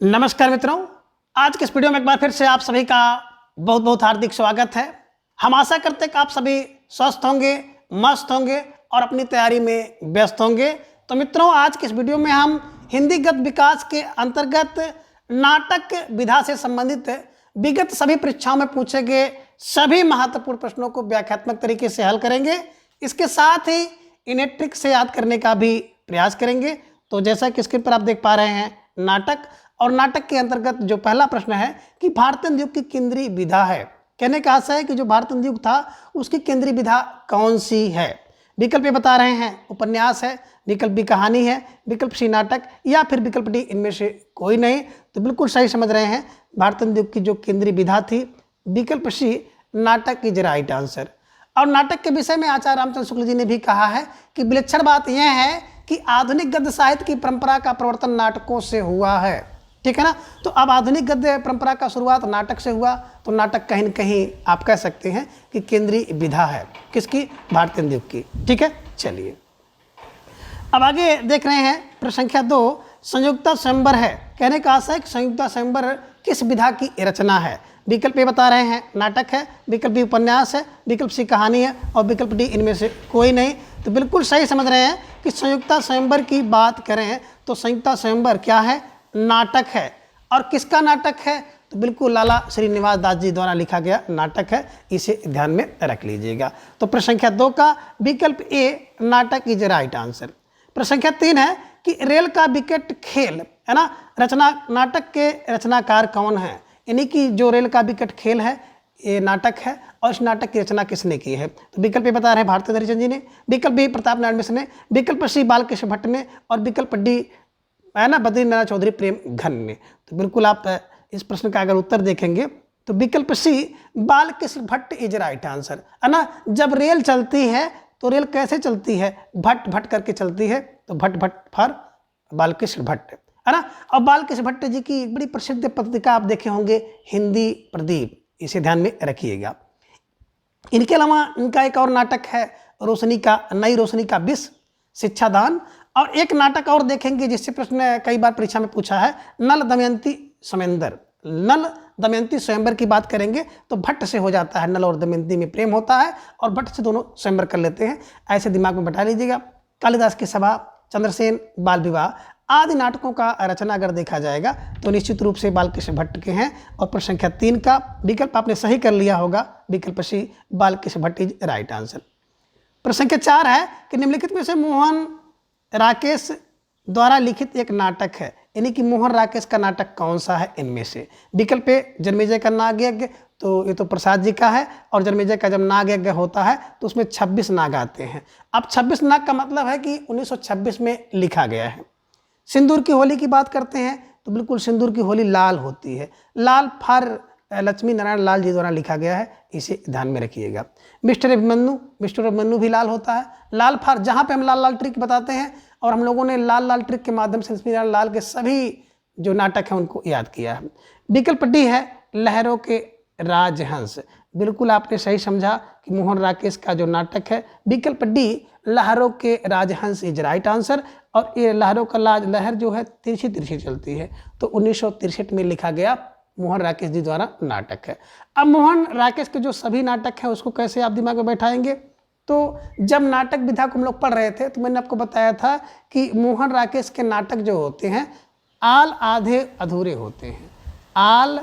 नमस्कार मित्रों, आज के इस वीडियो में एक बार फिर से आप सभी का बहुत बहुत हार्दिक स्वागत है। हम आशा करते हैं कि आप सभी स्वस्थ होंगे, मस्त होंगे और अपनी तैयारी में व्यस्त होंगे। तो मित्रों, आज के इस वीडियो में हम हिंदी गद्य विकास के अंतर्गत नाटक विधा से संबंधित विगत सभी परीक्षाओं में पूछे गए सभी महत्वपूर्ण प्रश्नों को व्याख्यात्मक तरीके से हल करेंगे। इसके साथ ही इन्हें ट्रिक से याद करने का भी प्रयास करेंगे। तो जैसा कि स्क्रीन पर आप देख पा रहे हैं नाटक, और नाटक के अंतर्गत जो पहला प्रश्न है कि भारतीय युग की केंद्रीय विधा है। कहने का आशय है कि जो भारतीय युग था उसकी केंद्रीय विधा कौन सी है। विकल्प ये बता रहे हैं उपन्यास है, विकल्प बी कहानी है, विकल्प सी नाटक, या फिर विकल्प डी इनमें से कोई नहीं। तो बिल्कुल सही समझ रहे हैं, भारतीय युग की जो केंद्रीय विधा थी विकल्प सी नाटक इज राइट आंसर। और नाटक के विषय में आचार्य रामचंद्र शुक्ल जी ने भी कहा है कि विलक्षण बात यह है कि आधुनिक गद्य साहित्य की परंपरा का प्रवर्तन नाटकों से हुआ है। ठीक है ना। तो अब आधुनिक गद्य परंपरा का शुरुआत नाटक से हुआ, तो नाटक कहीं न कहीं आप कह सकते हैं कि केंद्रीय विधा है किसकी, भारतीय युग की। ठीक है, चलिए अब आगे देख रहे हैं प्रश्न संख्या 2, संयुक्ता स्वयंवर है। कहने का आशय है कि संयुक्ता स्वयंवर किस विधा की रचना है। विकल्प ये बता रहे हैं नाटक है, विकल्प बी उपन्यास है, विकल्प सी कहानी है और विकल्प डी इनमें से कोई नहीं। तो बिल्कुल सही समझ रहे हैं कि संयुक्ता स्वयंवर की बात करें तो संयुक्ता स्वयंवर क्या है, नाटक है। और किसका नाटक है, तो बिल्कुल लाला श्रीनिवास दास जी द्वारा लिखा गया नाटक है, इसे ध्यान में रख लीजिएगा। तो प्रश्न संख्या 2 का विकल्प ए नाटक इज राइट आंसर। प्रश्न संख्या 3 है कि रेल का विकेट खेल है ना, रचना नाटक के रचनाकार कौन है। यानी कि जो रेल का विकेट खेल है ये नाटक है और इस नाटक की रचना किसने की है। तो विकल्प ये बता रहे हैं भारतेंद्र हरिश्चंद्र जी ने, विकल्प बी प्रताप नारायण मिश्र ने, विकल्प सी बालकृष्ण भट्ट ने और विकल्प डी है ना बद्री नारायण चौधरी प्रेम घन ने। तो बिल्कुल आप इस प्रश्न का अगर उत्तर देखेंगे तो विकल्प C Balkrishna Bhatt is right answer है ना। जब रेल चलती है तो रेल कैसे चलती है, भट्ट भट्ट करके चलती है, तो भट्ट भट्ट फॉर बालकृष्ण भट्ट है ना। और बालकृष्ण भट्ट जी की एक बड़ी प्रसिद्ध पत्रिका आप देखे होंगे हिंदी प्रदीप, इसे ध्यान में रखिएगा। इनके अलावा इनका एक और नाटक है रोशनी का नई रोशनी का विष शिक्षादान, और एक नाटक और देखेंगे जिससे प्रश्न कई बार परीक्षा में पूछा है, नल दमयंती स्वयंवर। नल दमयंती स्वयंवर की बात करेंगे तो भट्ट से हो जाता है, नल और दमयंती में प्रेम होता है और भट्ट से दोनों स्वयंवर कर लेते हैं, ऐसे दिमाग में बैठा लीजिएगा। कालिदास की सभा, चंद्रसेन बाल विवाह आदि नाटकों का रचना अगर देखा जाएगा तो निश्चित रूप से बालकृष्ण भट्ट के हैं। और प्रश्न संख्या 3 का विकल्प आपने सही कर लिया होगा, विकल्प C Balkrishna Bhatt is right answer. प्रश्न संख्या 4 है कि निम्नलिखित में से मोहन राकेश द्वारा लिखित एक नाटक है, यानी कि मोहन राकेश का नाटक कौन सा है इनमें से। विकल्प ए जन्मेजय का नाग यज्ञ, तो ये तो प्रसाद जी का है, और जन्मेजय का जब नाग यज्ञ होता है तो उसमें 26 नाग आते हैं। अब 26 नाग का मतलब है कि 1926 में लिखा गया है। सिंदूर की होली की बात करते हैं तो बिल्कुल सिंदूर की होली लाल होती है, लाल फॉर लक्ष्मी नारायण लाल जी द्वारा लिखा गया है, इसे ध्यान में रखिएगा। मिस्टर अभिमन्यु भी लाल होता है, लाल फॉर, जहाँ पे हम लाल लाल ट्रिक बताते हैं और हम लोगों ने लाल लाल ट्रिक के माध्यम से लक्ष्मी नारायण लाल के सभी जो नाटक हैं उनको याद किया है। विकल्प डी है लहरों के राजहंस। बिल्कुल आपने सही समझा कि मोहन राकेश का जो नाटक है विकल्प डी लहरों के राजहंस इज राइट आंसर। और ये लहरों का लहर जो है तिरछी तिरछी चलती है, तो 1963 में लिखा गया मोहन राकेश जी द्वारा नाटक है। अब मोहन राकेश के जो सभी नाटक हैं उसको कैसे आप दिमाग में बैठाएंगे, तो जब नाटक विधा को हम लोग पढ़ रहे थे तो मैंने आपको बताया था कि मोहन राकेश के नाटक जो होते हैं आल आधे अधूरे होते हैं, आल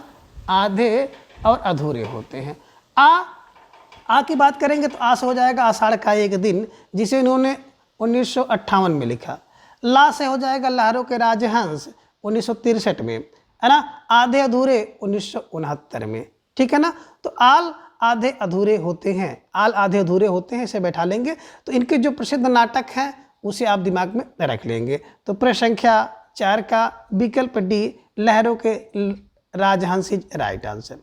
आधे और अधूरे होते हैं। आ की बात करेंगे तो आ से हो जाएगा आषाढ़ का एक दिन, जिसे इन्होंने 1958 में लिखा। ला से हो जाएगा लहरों के राजहंस 1963 में, है ना। आधे अधूरे 1969 में, ठीक है ना। तो आल आधे अधूरे होते हैं, आल आधे अधूरे होते हैं, इसे बैठा लेंगे। तो इनके जो प्रसिद्ध नाटक हैं उसे आप दिमाग में रख लेंगे। तो प्रश्न संख्या 4 का विकल्प डी लहरों के राजहंस इज राइट आंसर।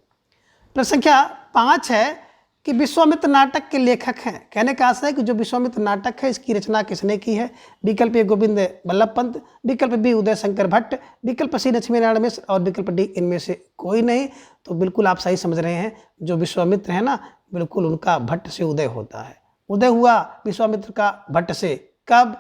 प्रश्न संख्या 5 है कि विश्वामित्र नाटक के लेखक हैं। कहने का आशय है कि जो विश्वामित्र नाटक है इसकी रचना किसने की है। विकल्प ए गोविंद बल्लभ पंत, विकल्प बी उदय शंकर भट्ट, विकल्प सी लक्ष्मी नारायण मिश्र और विकल्प डी इनमें से कोई नहीं। तो बिल्कुल आप सही समझ रहे हैं, जो विश्वामित्र है ना बिल्कुल उनका भट्ट से उदय होता है। उदय हुआ विश्वामित्र का भट्ट से कब,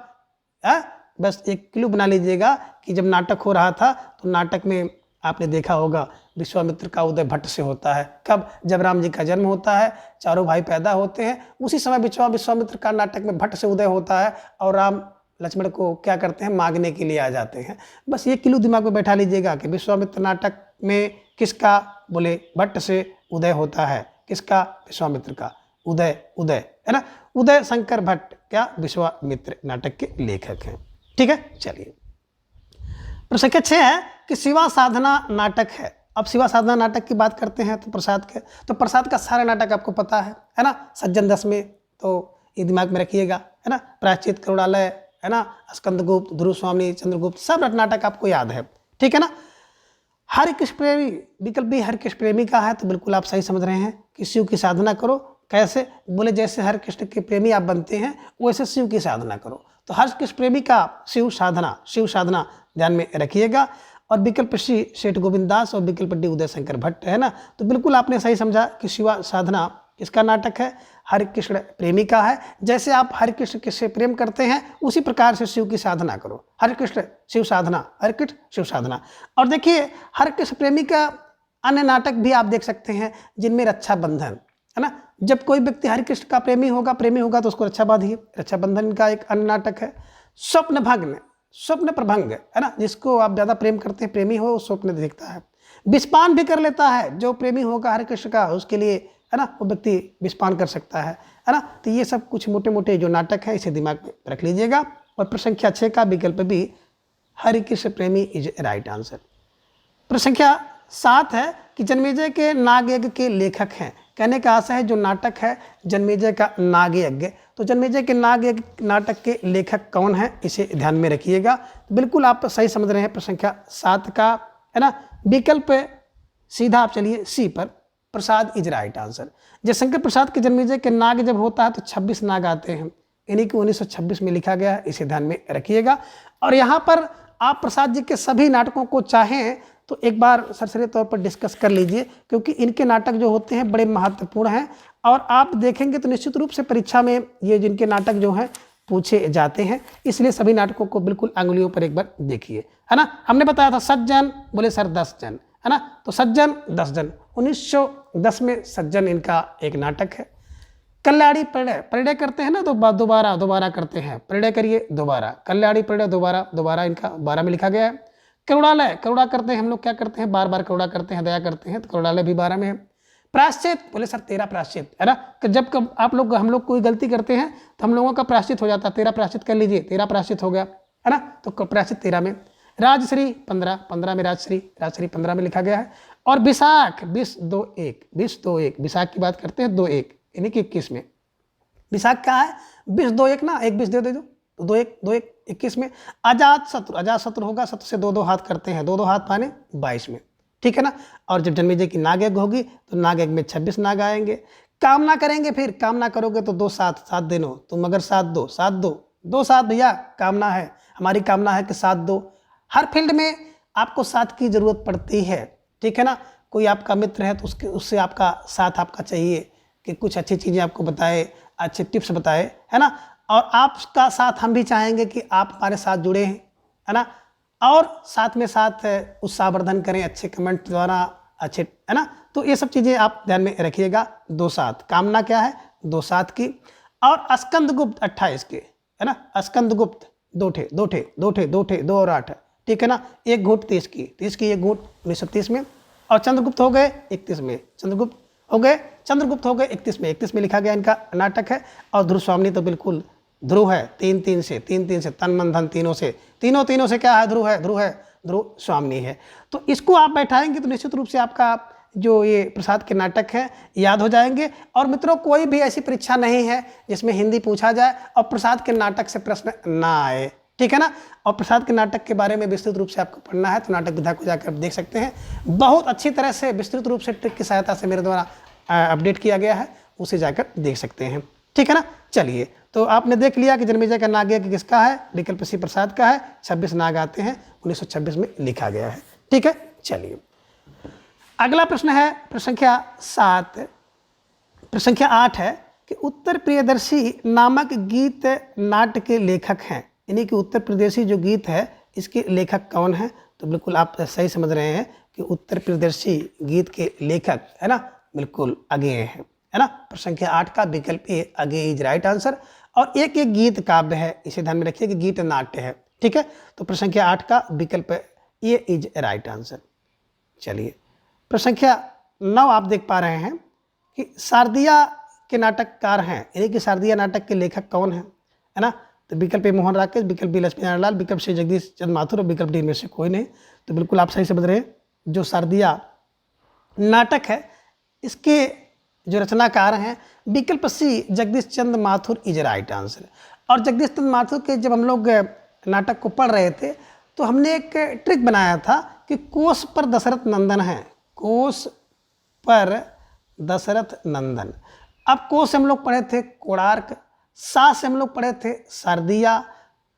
बस एक क्लू बना लीजिएगा कि जब नाटक हो रहा था तो नाटक में आपने देखा होगा विश्वामित्र का उदय भट्ट से होता है। कब? जब राम जी का जन्म होता है, चारों भाई पैदा होते हैं, उसी समय विश्वामित्र का नाटक में भट्ट से उदय होता है और राम लक्ष्मण को क्या करते हैं, मांगने के लिए आ जाते हैं। बस ये क्लू दिमाग में बैठा लीजिएगा कि विश्वामित्र नाटक में किसका, बोले भट्ट से उदय होता है। किसका? विश्वामित्र का। उदय, उदय है ना, उदय शंकर भट्ट क्या विश्वामित्र नाटक के लेखक हैं। ठीक है, चलिए प्रश्न संख्या 6 है कि शिवा साधना नाटक है। अब शिवा साधना नाटक की बात करते हैं तो प्रसाद का सारा नाटक आपको पता है ना, सज्जन 10 में, तो ये दिमाग में रखिएगा, है ना। प्रायश्चित, करुणालय, है ना, स्कंदगुप्त, ध्रुव स्वामी, चंद्रगुप्त, सब नाटक आपको याद है। ठीक है ना। हरि कृष्ण प्रेमी, विकल्प भी हरि कृष्ण प्रेमी का है, तो बिल्कुल आप सही समझ रहे हैं कि शिव की साधना करो। कैसे? बोले जैसे हरि कृष्ण के प्रेमी आप बनते हैं वैसे शिव की साधना करो। तो हरि कृष्ण प्रेमी का शिव साधना ध्यान में रखिएगा। और विकल्प सी सेठ गोविंद दास और विकल्प डी उदय शंकर भट्ट, है ना। तो बिल्कुल आपने सही समझा कि शिवा साधना किसका नाटक है, हरि कृष्ण प्रेमी का है। जैसे आप हरि कृष्ण किससे प्रेम करते हैं उसी प्रकार से शिव की साधना करो। हरि कृष्ण शिव साधना, हरि कृष्ण शिव साधना। और देखिए हरि कृष्ण प्रेमी का अन्य नाटक भी आप देख सकते हैं जिनमें रक्षाबंधन, है ना। जब कोई व्यक्ति हरि कृष्ण का प्रेमी होगा तो उसको रक्षा बांधिए। रक्षाबंधन का एक अन्य नाटक है स्वप्न भंग, स्वप्न प्रभंग, है ना। जिसको आप ज़्यादा प्रेम करते हैं, प्रेमी हो, स्वप्न देखता है, विषपान भी कर लेता है। जो प्रेमी होगा हरि कृष्ण का उसके लिए, है ना, वो व्यक्ति विषपान कर सकता है ना। तो ये सब कुछ मोटे मोटे जो नाटक है इसे दिमाग में रख लीजिएगा। और प्रश्न संख्या 6 का विकल्प भी हरि कृष्ण प्रेमी इज राइट आंसर। प्रश्न संख्या 7 है कि जन्मेजय के नाग यज्ञ के लेखक हैं। कहने का आशा है जो नाटक है जन्मेजय का नाग यज्ञ, तो जन्मेजय के नाग यज्ञ नाटक के लेखक कौन है, इसे ध्यान में रखिएगा। तो बिल्कुल आप सही समझ रहे हैं प्रश्न संख्या 7 का, है ना। विकल्प सीधा आप चलिए सी पर, प्रसाद is right answer. Jaishankar Prasad के जन्मेजय के नाग जब होता है तो 26 नाग आते हैं, इन्हीं को 1926 में लिखा गया है, इसे ध्यान में रखिएगा। और यहाँ पर आप प्रसाद जी के सभी नाटकों को चाहें तो एक बार सरसरी तौर पर डिस्कस कर लीजिए, क्योंकि इनके नाटक जो होते हैं बड़े महत्वपूर्ण हैं। और आप देखेंगे तो निश्चित रूप से परीक्षा में ये जिनके नाटक जो हैं पूछे जाते हैं, इसलिए सभी नाटकों को बिल्कुल अंगुलियों पर एक बार देखिए, है ना। हमने बताया था सज्जन, बोले सर 10 जन, है ना। तो सज्जन 10 जन, 1910 में सज्जन इनका एक नाटक है। कल्याणी परिणय, परिणय करते हैं ना तो दोबारा करते हैं, परिणय करिए दोबारा, कल्याणी परिणय दोबारा इनका 12 में लिखा गया है। करुणालय, करुणा करते हैं हम लोग, क्या करते हैं, बार करुणा करते हैं, दया करते हैं, तो करुणालय भी 12 में है। प्रायश्चित, बोले सर 13 प्रायश्चित, है ना। कि जब हम लोग कोई गलती करते हैं तो हम लोगों का प्रायश्चित हो जाता है, 13 प्रायश्चित कर लीजिए, 13 प्रायश्चित हो गया, है ना। तो प्रायश्चित 13 में। राजश्री 15 में राजश्री 15 में लिखा गया है। और विशाख 20-2-1 विशाख की बात करते हैं 2-1 यानी कि 21 में। विशाख क्या है, 20-2-1 ना, 1 20 दे दो तो 2-1 21 में। अजात शत्रु होगा, शत्रु से 2 हाथ करते हैं, 2 हाथ पाने 22 में, ठीक है ना। और जब जन्मेजय की नाग यज्ञ होगी तो नाग यज्ञ में 26 नाग आएंगे। कामना करेंगे, फिर कामना करोगे तो 2 7 दिनों, तुम अगर 7 भैया कामना है, हमारी कामना है कि 7 दो। हर फील्ड में आपको साथ की जरूरत पड़ती है, ठीक है ना। कोई आपका मित्र है तो उससे आपका साथ आपका चाहिए कि कुछ अच्छी चीज़ें आपको बताए, अच्छे टिप्स बताए, है ना। और आपका साथ हम भी चाहेंगे कि आप हमारे साथ जुड़े हैं, है ना। और साथ में साथ उत्साहवर्धन करें अच्छे कमेंट द्वारा, अच्छे, है ना। तो ये सब चीज़ें आप ध्यान में रखिएगा। 2 7 कामना क्या है, 2 7 की। और स्कंदगुप्त 28 के, है ना। स्कंदगुप्त 2 ठे 2 और 8, ठीक है ना। 1 घूंट 30 की 1 घूंट 1930 में। और चंद्रगुप्त हो गए 31 में, चंद्रगुप्त हो गए 31 में लिखा गया इनका नाटक है। और ध्रुव स्वामी तो बिल्कुल ध्रुव है, 3 से तन मन धन तीनों से क्या है, ध्रुव स्वामी है। तो इसको आप बैठाएंगे तो निश्चित रूप से आपका जो ये प्रसाद के नाटक है याद हो जाएंगे। और मित्रों कोई भी ऐसी परीक्षा नहीं है जिसमें हिंदी पूछा जाए और प्रसाद के नाटक से प्रश्न ना आए, ठीक है ना। और प्रसाद के नाटक के बारे में विस्तृत रूप से आपको पढ़ना है तो नाटक विधा को जाकर देख सकते हैं। बहुत अच्छी तरह से विस्तृत रूप से ट्रिक की सहायता से मेरे द्वारा अपडेट किया गया है, उसे जाकर देख सकते हैं, ठीक है ना। चलिए, तो आपने देख लिया कि जन्मेजय का नाग यज्ञ किसका है, विकल्प सी प्रसाद का है। 26 नाग आते हैं, 1926 में लिखा गया है, ठीक है। चलिए अगला प्रश्न है प्रश्न संख्या 7। प्रश्न संख्या 8 है कि उत्तर प्रियदर्शी नामक गीत नाट्य के लेखक हैं, यानी कि उत्तर प्रदेशी जो गीत है इसके लेखक कौन है। तो बिल्कुल आप सही समझ रहे हैं कि उत्तर प्रदर्शी गीत के लेखक है ना बिल्कुल आगे हैं, है ना। प्रश्न संख्या 8 का विकल्प ए आगे इज राइट आंसर। और एक गीत काव्य है, इसे ध्यान में रखिए कि गीत नाट्य है, ठीक है। तो प्रश्न संख्या 8 का विकल्प ए इज राइट आंसर। चलिए प्रश्न संख्या 9 आप देख पा रहे हैं कि शारदिया के नाटककार हैं, यानी कि शारदिया नाटक के लेखक कौन है ना। तो विकल्प ए मोहन राकेश, विकल्प बी लक्ष्मी नारायण लाल, विकल्प सी जगदीश चंद्र माथुर और विकल्प डी में से कोई नहीं। तो बिल्कुल आप सही समझ रहे हैं, जो शारदिया नाटक है इसके जो रचनाकार हैं विकल्प सी Jagdish Chandra Mathur is right answer. और जगदीश चंद्र माथुर के जब हम लोग नाटक को पढ़ रहे थे तो हमने एक ट्रिक बनाया था कि कोस पर दशरथ नंदन है, कोस पर दशरथ नंदन। अब कोस से हम लोग पढ़े थे कोणार्क, सा से हम लोग पढ़े थे शारदिया,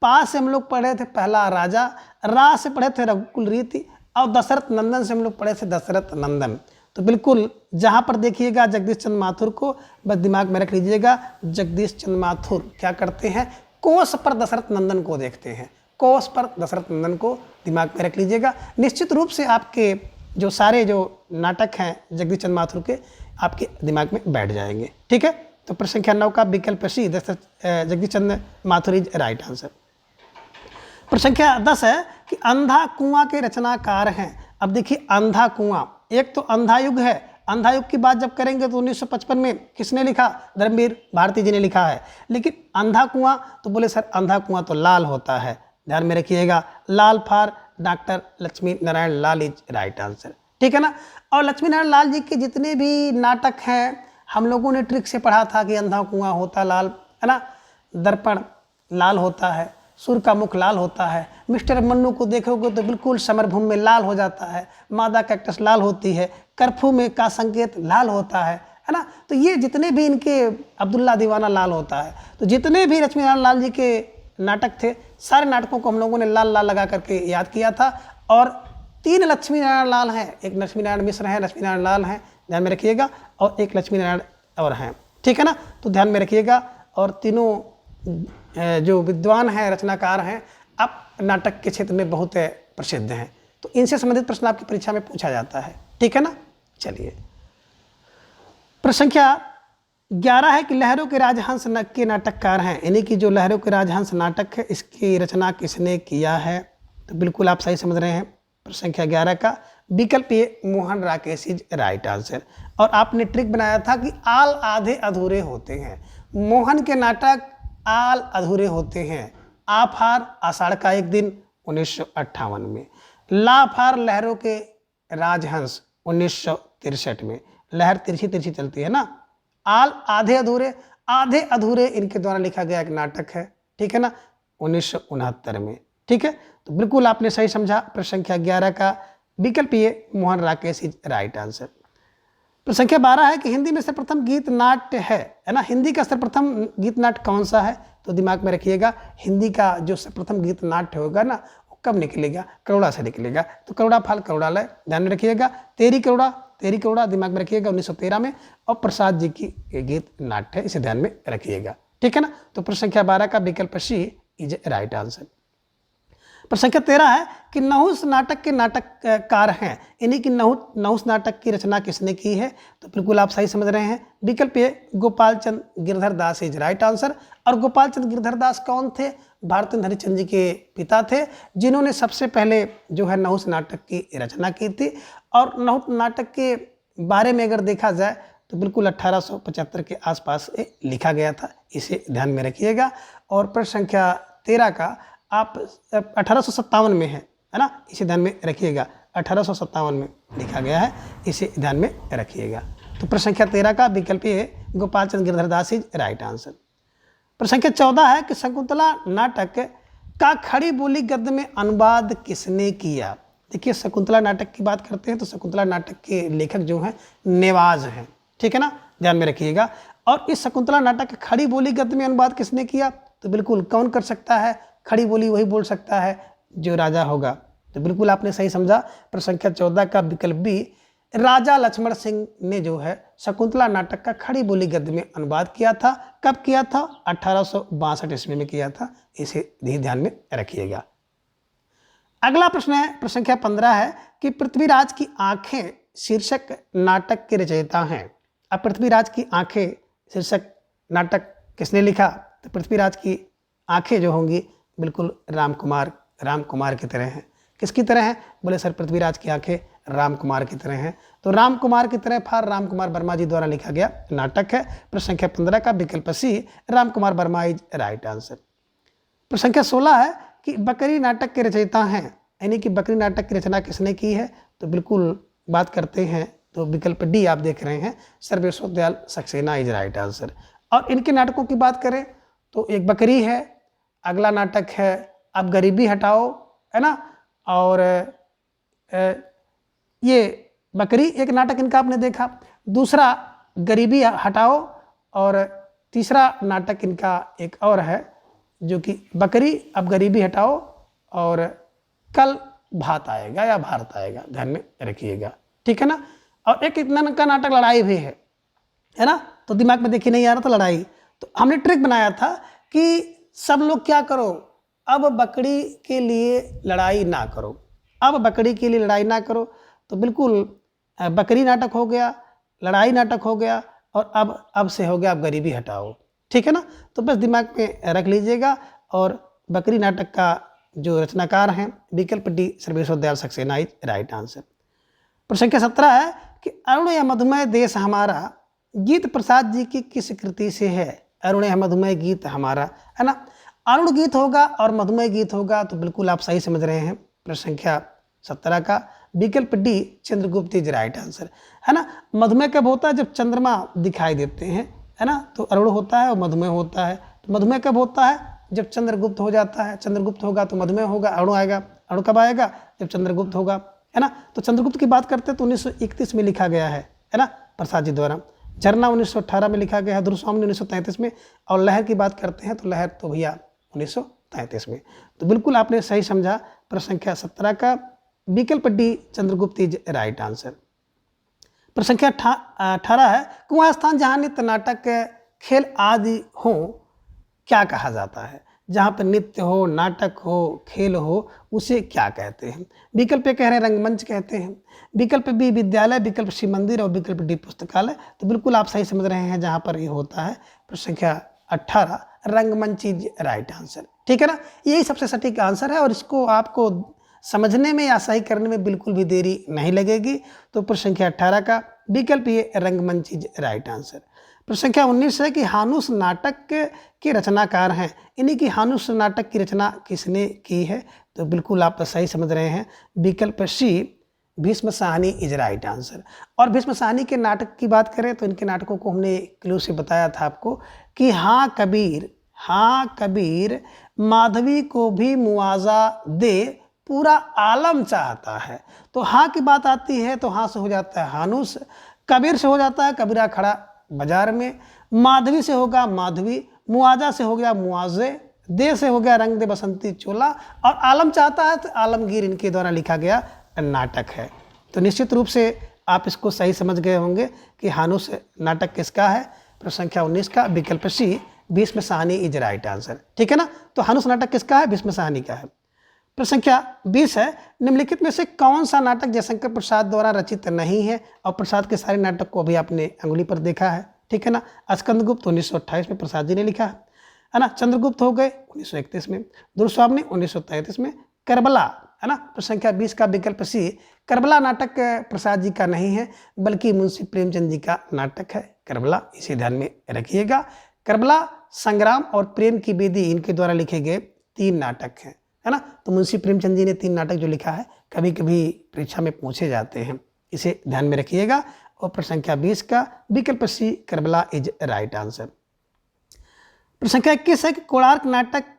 पा से हम लोग पढ़े थे पहला राजा, रा से पढ़े थे रघुकुल रीति और दशरथ नंदन से हम लोग पढ़े थे दशरथ नंदन। तो बिल्कुल जहाँ पर देखिएगा जगदीश चंद्र माथुर को बस दिमाग में रख लीजिएगा, जगदीश चंद्र माथुर क्या करते हैं, कोस पर दशरथ नंदन को देखते हैं, कोस पर दशरथ नंदन को दिमाग में रख लीजिएगा। निश्चित रूप से आपके जो सारे जो नाटक हैं जगदीश चंद्र माथुर के आपके दिमाग में बैठ जाएंगे, ठीक है। तो प्रश्न संख्या 9 का विकल्प सी Jagdish Chandra Mathur is right answer. प्रश्न संख्या 10 है कि अंधा कुआं के रचनाकार हैं। अब देखिए अंधा कुआं, एक तो अंधा युग है, अंधा युग की बात जब करेंगे तो 1955 में किसने लिखा, धर्मवीर भारती जी ने लिखा है। लेकिन अंधा कुआं तो बोले सर अंधा कुआं तो लाल होता है, ध्यान में रखिएगा, Lal for doctor Lakshmi Narayan Lal is right answer, ठीक है ना। और लक्ष्मी नारायण लाल जी के जितने भी नाटक हैं हम लोगों ने ट्रिक से पढ़ा था कि अंधा कुआं होता लाल, है ना, दर्पण लाल होता है, सूर्य का मुख लाल होता है, मिस्टर मन्नू को देखोगे तो बिल्कुल समरभूमि में लाल हो जाता है, मादा कैक्टस लाल होती है, कर्फ्यू में का संकेत लाल होता है ना। तो ये जितने भी इनके अब्दुल्ला दीवाना लाल होता है, तो जितने भी लक्ष्मी नारायण लाल जी के नाटक थे सारे नाटकों को हम लोगों ने लाल लाल लगा करके याद किया था। और 3 लक्ष्मी नारायण लाल हैं, एक लक्ष्मी नारायण मिश्र हैं, लक्ष्मी नारायण लाल हैं, ध्यान में रखिएगा, और एक लक्ष्मी नारायण और हैं, ठीक है ना। तो ध्यान में रखिएगा, और तीनों जो विद्वान हैं रचनाकार हैं अब नाटक के क्षेत्र में बहुत प्रसिद्ध हैं। तो इनसे संबंधित प्रश्न आपकी परीक्षा में पूछा जाता है, ठीक है ना। चलिए प्रश्न संख्या 11 है कि लहरों के राजहंस के नाटककार हैं, यानी कि जो लहरों के राजहंस नाटक है इसकी रचना किसने किया है। तो बिल्कुल आप सही समझ रहे हैं, प्रश्न संख्या 11 का विकल्प A Mohan Rakesh is right answer. और आपने ट्रिक बनाया था कि आल आधे अधूरे होते हैं, मोहन के नाटक आल अधूरे होते हैं। आ फार आषाढ़ का एक दिन 1958 में, ला फार लहरों के राजहंस 1963 में, लहर तिरछी तिरछी चलती है ना, आल आधे अधूरे इनके द्वारा लिखा गया एक नाटक है, ठीक है ना, 1969 में, ठीक है। तो बिल्कुल आपने सही समझा, प्रश्न संख्या 11 का विकल्प ये Mohan Rakesh is right answer. प्रश्न संख्या 12 है कि हिंदी में सर्वप्रथम गीत नाट्य है ना, हिंदी का सर्वप्रथम गीत नाट्य कौन सा है। तो दिमाग में रखिएगा, हिंदी का जो सर्वप्रथम गीत नाट्य होगा ना वो कब निकलेगा, करोड़ा से निकलेगा। तो करोड़ा फाल करोड़ालय, ध्यान में रखिएगा, तेरी करोड़ा दिमाग में रखिएगा 1913 में, और प्रसाद जी की गीत नाट्य है, इसे ध्यान में रखिएगा, ठीक है ना। तो प्रश्न संख्या 12 का विकल्प सी इज राइट आंसर। प्रश्न संख्या 13 है कि नहुस नाटक के नाटककार हैं, यानी कि नहुस नाटक की रचना किसने की है। तो बिल्कुल आप सही समझ रहे हैं, विकल्प ए गोपाल चंद गिरधर दास इज राइट आंसर। और गोपाल चंद गिरधर दास कौन थे, भारतेंद्र हरिश्चंद्र जी के पिता थे, जिन्होंने सबसे पहले जो है नहुस नाटक की रचना की थी। और नहुस नाटक के बारे में अगर देखा जाए तो बिल्कुल 1875 के आसपास लिखा गया था, इसे ध्यान में रखिएगा। और प्रश्न संख्या 13 का आप 1857 में है ना, इसे ध्यान में रखिएगा, 1857 में लिखा गया है, इसे ध्यान में रखिएगा। तो प्रश्न संख्या 13 का विकल्प ये गोपाल चंद गिरधर दास इज राइट आंसर। प्रश्न संख्या 14 है कि शकुंतला नाटक का खड़ी बोली गद्य में अनुवाद किसने किया। देखिए शकुंतला नाटक की बात करते हैं तो शकुंतला नाटक के लेखक जो हैं नेवाज हैं, ठीक है ना, ध्यान में रखिएगा। और इस शकुंतला नाटक का खड़ी बोली गद्य में अनुवाद किसने किया, तो बिल्कुल कौन कर सकता है, खड़ी बोली वही बोल सकता है जो राजा होगा। तो बिल्कुल आपने सही समझा, प्रश्न संख्या 14 का विकल्प बी राजा लक्ष्मण सिंह ने जो है शकुंतला नाटक का खड़ी बोली गद्य में अनुवाद किया था। कब किया था, 1862 ईस्वी में किया था, इसे भी ध्यान में रखिएगा। अगला प्रश्न है, प्रश्न संख्या 15 है कि पृथ्वीराज की आंखें शीर्षक नाटक के रचयिता हैं। अब पृथ्वीराज की आंखें शीर्षक नाटक किसने लिखा? तो पृथ्वीराज की आंखें जो होंगी बिल्कुल राम कुमार की तरह हैं। किसकी तरह हैं? बोले सर पृथ्वीराज की आंखें राम कुमार की तरह हैं। तो राम कुमार की तरह फार राम कुमार वर्मा जी द्वारा लिखा गया नाटक है। प्रश्न संख्या 15 का विकल्प C Ram Kumar Verma is right answer. प्रश्न संख्या 16 है कि बकरी नाटक के रचयिता हैं, यानी कि बकरी नाटक की रचना किसने की है? तो बिल्कुल बात करते हैं तो विकल्प डी आप देख रहे हैं, Sarveshwar Dayal Saxena is right answer. और इनके नाटकों की बात करें तो एक बकरी है, अगला नाटक है अब गरीबी हटाओ, है ना, और ये बकरी एक नाटक इनका आपने देखा, दूसरा गरीबी हटाओ, और तीसरा नाटक इनका एक और है जो कि बकरी अब गरीबी हटाओ और कल भात आएगा या भारत आएगा, ध्यान में रखिएगा, ठीक है ना। और एक इतना का नाटक लड़ाई भी है ना, तो दिमाग में देखिए नहीं आ रहा था लड़ाई, तो हमने ट्रिक बनाया था कि सब लोग क्या करो, अब बकरी के लिए लड़ाई ना करो, अब बकरी के लिए लड़ाई ना करो। तो बिल्कुल बकरी नाटक हो गया, लड़ाई नाटक हो गया, और अब से हो गया अब गरीबी हटाओ, ठीक है ना। तो बस दिमाग में रख लीजिएगा। और बकरी नाटक का जो रचनाकार हैं विकल्प D Sarveshwar Dayal Saxena is right answer. प्रश्न संख्या 17 है कि अरुण या मधुमेह देश हमारा गीत प्रसाद जी की किस कृति से है? अरुण या मधुमेह गीत हमारा, है ना, अरुण गीत होगा और मधुमेह गीत होगा, तो बिल्कुल आप सही समझ रहे हैं। प्रश्न संख्या 17 का विकल्प D Chandragupta is right answer, है ना। मधुमेह कब होता है? जब चंद्रमा दिखाई देते हैं, है ना, तो अरुण होता है और मधुमेह होता है। तो मधुमेह कब होता है? जब चंद्रगुप्त हो जाता है, चंद्रगुप्त होगा तो मधुमेह होगा, अरुण आएगा। अरुण कब आएगा? जब चंद्रगुप्त होगा, है ना। तो चंद्रगुप्त की बात करते हैं तो 1931 में लिखा गया है ना, प्रसाद जी द्वारा। झरना 1918 में लिखा गया है, ध्रुवस्वामी 1933 में, और लहर की बात करते हैं तो लहर तो भैया 1933 में। तो बिल्कुल आपने सही समझा। प्रश्न संख्या 17 का विकल्प D Chandragupta is right answer. प्रश्न संख्या 18 है कुआं स्थान जहाँ नृत्य नाटक खेल आदि हो क्या कहा जाता है? जहाँ पर नृत्य हो, नाटक हो, खेल हो, उसे क्या कहते हैं? विकल्प ए कह रहे हैं रंगमंच कहते हैं, विकल्प बी विद्यालय, विकल्प सी मंदिर, और विकल्प डी पुस्तकालय। तो बिल्कुल आप सही समझ रहे हैं जहाँ पर ये होता है। प्रश्न संख्या 18 रंगमंच इज राइट आंसर, ठीक है ना। यही सबसे सटीक आंसर है और इसको आपको समझने में या सही करने में बिल्कुल भी देरी नहीं लगेगी। तो प्रश्न संख्या 18 का विकल्प ये रंगमंच इज राइट आंसर। प्रश्न संख्या 19 है कि हानुस नाटक के रचनाकार हैं, इन्हीं की हानुस नाटक की रचना किसने की है? तो बिल्कुल आप सही समझ रहे हैं, विकल्प C Bhishma Sahni is right answer. और भीष्म साहनी के नाटक की बात करें तो इनके नाटकों को हमने क्लू से बताया था आपको कि हाँ कबीर माधवी को भी मुआवजा दे पूरा आलम चाहता है। तो हाँ की बात आती है तो हाँ से हो जाता है हानुस, कबीर से हो जाता है कबीरा खड़ा बाजार में, माधवी से होगा माधवी, मुआवजा से हो गया मुआवजे, दे से हो गया रंग दे बसंती चोला, और आलम चाहता है तो आलमगीर इनके द्वारा लिखा गया नाटक है। तो निश्चित रूप से आप इसको सही समझ गए होंगे कि हानुस नाटक किसका है। प्रश्न संख्या 19 का विकल्प C Bhishma Sahni is right answer, ठीक है ना। तो हानुस नाटक किसका है? भीष्म साहनी का है। प्रश्न संख्या 20 है निम्नलिखित में से कौन सा नाटक जयशंकर प्रसाद द्वारा रचित नहीं है? और प्रसाद के सारे नाटक को अभी आपने अंगुली पर देखा है, ठीक है ना। स्कंदगुप्त 1928 में प्रसाद जी ने लिखा है ना, चंद्रगुप्त हो गए 1931 में, ध्रुवस्वामी 1933 में, करबला, है ना। प्रश्न संख्या 20 का विकल्प सी करबला नाटक प्रसाद जी का नहीं है बल्कि मुंशी प्रेमचंद जी का नाटक है करबला, इसे ध्यान में रखिएगा। करबला, संग्राम और प्रेम की बेदी इनके द्वारा लिखे गए 3 नाटक हैं, है ना। तो मुंशी प्रेमचंद जी ने 3 नाटक जो लिखा है कभी कभी परीक्षा में पूछे जाते हैं, इसे ध्यान में रखिएगा। और प्रश्न संख्या 20 का विकल्प सी करबला इज राइट आंसर। प्रश्न संख्या 21 है कि कोणार्क नाटक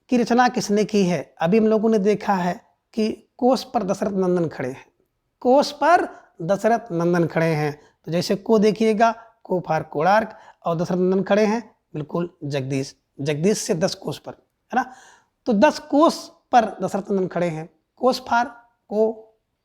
की रचना किसने की है? अभी हम लोगों ने देखा है कि कोस पर दशरथ नंदन खड़े हैं, कोस पर दशरथ नंदन खड़े हैं। तो जैसे को देखिएगा, को फार कोणार्क, और दशरथ नंदन खड़े हैं बिल्कुल जगदीश से 10 कोस पर, है ना। तो 10 कोस पर दशरथ नंदन खड़े हैं। कोस फार को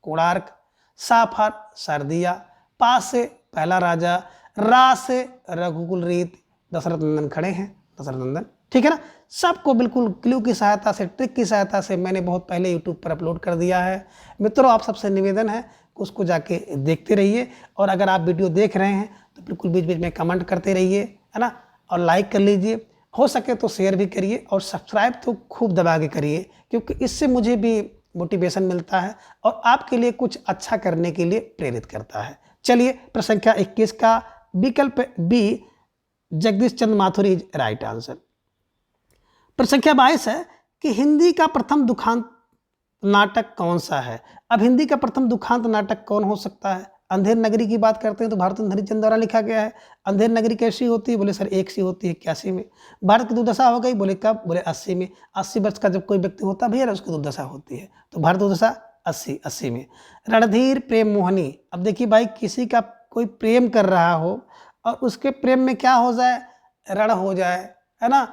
कोणार्क, सा फार शारदिया, पा से पहला राजा, रा से रघुकुल रीत, दशरथ नंदन खड़े हैं दशरथ नंदन, ठीक है ना। सबको बिल्कुल क्लू की सहायता से, ट्रिक की सहायता से मैंने बहुत पहले यूट्यूब पर अपलोड कर दिया है। मित्रों, आप सबसे निवेदन है कि उसको जाके देखते रहिए, और अगर आप वीडियो देख रहे हैं तो बिल्कुल बीच बीच में कमेंट करते रहिए, है ना, और लाइक कर लीजिए, हो सके तो शेयर भी करिए, और सब्सक्राइब तो खूब दबा के करिए, क्योंकि इससे मुझे भी मोटिवेशन मिलता है और आपके लिए कुछ अच्छा करने के लिए प्रेरित करता है। चलिए, प्रश्न संख्या 21 का विकल्प B Jagdish Chandra Mathur is right answer. प्रश्न संख्या 22 है कि हिंदी का प्रथम दुखांत नाटक कौन सा है। अब हिंदी का प्रथम दुखांत नाटक कौन हो सकता है। अंधेर नगरी की बात करते हैं तो भारतेंदु हरिश्चंद्र द्वारा लिखा गया है। अंधेर नगरी कैसी होती है, बोले सर एक सी होती है 81 में। भारत की दुर्दशा हो गई, बोले कब, बोले 80 में। 80 वर्ष का जब कोई व्यक्ति होता है भैया उसकी दुर्दशा होती है, तो भारत दुर्दशा 80 में। रणधीर प्रेम मोहनी, अब देखिए भाई, किसी का कोई प्रेम कर रहा हो और उसके प्रेम में क्या हो जाए, रण हो जाए, है ना,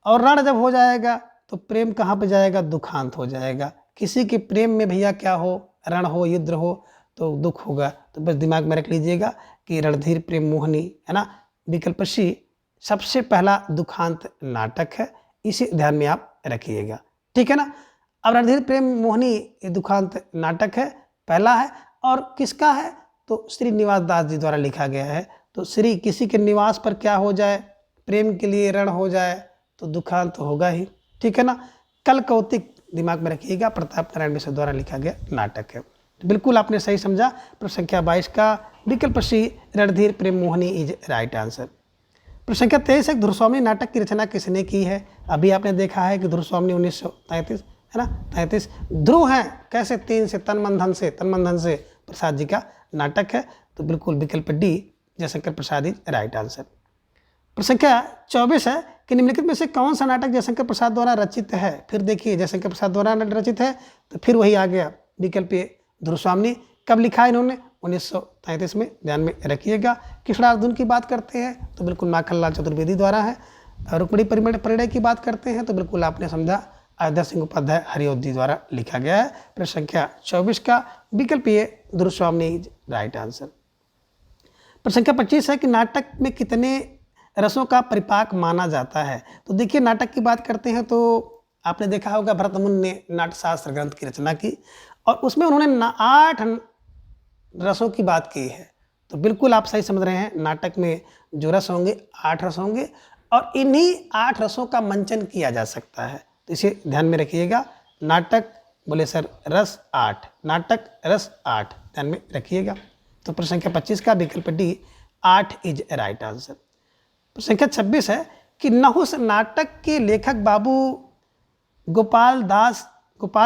और रण जब हो जाएगा तो प्रेम कहाँ पे जाएगा, दुखांत हो जाएगा। किसी के प्रेम में भैया क्या हो, रण हो, युद्ध हो, तो दुख होगा। तो बस दिमाग में रख लीजिएगा कि रणधीर प्रेम मोहनी, है ना, विकल्प सी सबसे पहला दुखांत नाटक है, इसे ध्यान में आप रखिएगा, ठीक है ना। अब रणधीर प्रेम मोहनी ये दुखांत नाटक है, पहला है, और किसका है, तो श्रीनिवास दास जी द्वारा लिखा गया है। तो श्री किसी के निवास पर क्या हो जाए, प्रेम के लिए रण हो जाए, तो दुखांत होगा ही, ठीक है ना। कल कौतिक दिमाग में रखिएगा, प्रताप नारायण मिश्र द्वारा लिखा गया नाटक है। तो बिल्कुल आपने सही समझा। प्रश्न संख्या 22 का विकल्प सी रणधीर प्रेम मोहनी इज राइट आंसर। प्रश्न संख्या 23 है ध्रुवस्वामी नाटक की रचना किसने की है। अभी आपने देखा है कि ध्रुवस्वामी 1933, है ना, 33 ध्रुव है कैसे, 3 से तन मन धन से प्रसाद जी का नाटक है। तो बिल्कुल विकल्प D Jaishankar Prasad is right answer. प्रश्न संख्या 24 है कि निम्नलिखित में से कौन सा नाटक जयशंकर प्रसाद द्वारा रचित है। फिर देखिए, जयशंकर प्रसाद द्वारा रचित है तो फिर वही आ गया विकल्प ए ध्रुवस्वामी। कब लिखा है इन्होंने, 1933 में, ध्यान में रखिएगा। कृष्णार्जुन की बात करते हैं तो बिल्कुल माखनलाल चतुर्वेदी द्वारा है। रुक्मिणी परिणय की बात करते हैं तो बिल्कुल आपने समझा अयोध्या सिंह उपाध्याय हरिओद जी द्वारा लिखा गया है। प्रश्न संख्या 24 का विकल्प ए ध्रुवस्वामी इज राइट आंसर। प्रश्न संख्या 25 है कि नाटक में कितने रसों का परिपाक माना जाता है। तो देखिए, नाटक की बात करते हैं तो आपने देखा होगा भरतमुनि ने नाट्यशास्त्र ग्रंथ की रचना की और उसमें उन्होंने 8 रसों की बात की है। तो बिल्कुल आप सही समझ रहे हैं, नाटक में जो रस होंगे 8 रस होंगे और इन्हीं 8 रसों का मंचन किया जा सकता है। तो इसे ध्यान में रखिएगा। नाटक, बोले सर रस 8, नाटक रस 8, ध्यान में रखिएगा। तो प्रश्न संख्या 25 का विकल्प डी 8 इज राइट आंसर। प्रश्न संख्या 26 है कि नहुस नाटक के लेखक बाबू गोपाल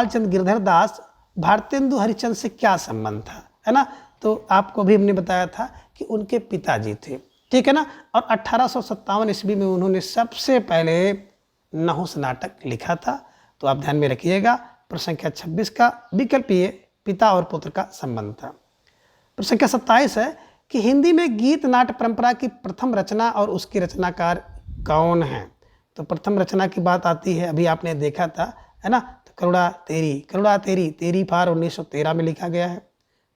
चंद गिरधर दास भारतेंदु हरिश्चंद्र से क्या संबंध था, है ना। तो आपको भी हमने बताया था कि उनके पिताजी थे, ठीक है ना। और 1857 ईस्वी में उन्होंने सबसे पहले नहुस नाटक लिखा था। तो आप ध्यान में रखिएगा। प्रश्न संख्या 26 का विकल्प ये पिता और पुत्र का संबंध था। प्रश्न संख्या 27 है कि हिंदी में गीत नाट्य परंपरा की प्रथम रचना और उसके रचनाकार कौन है। तो प्रथम रचना की बात आती है, अभी आपने देखा था, है ना। तो करुणा तेरी फार 1913 में लिखा गया है,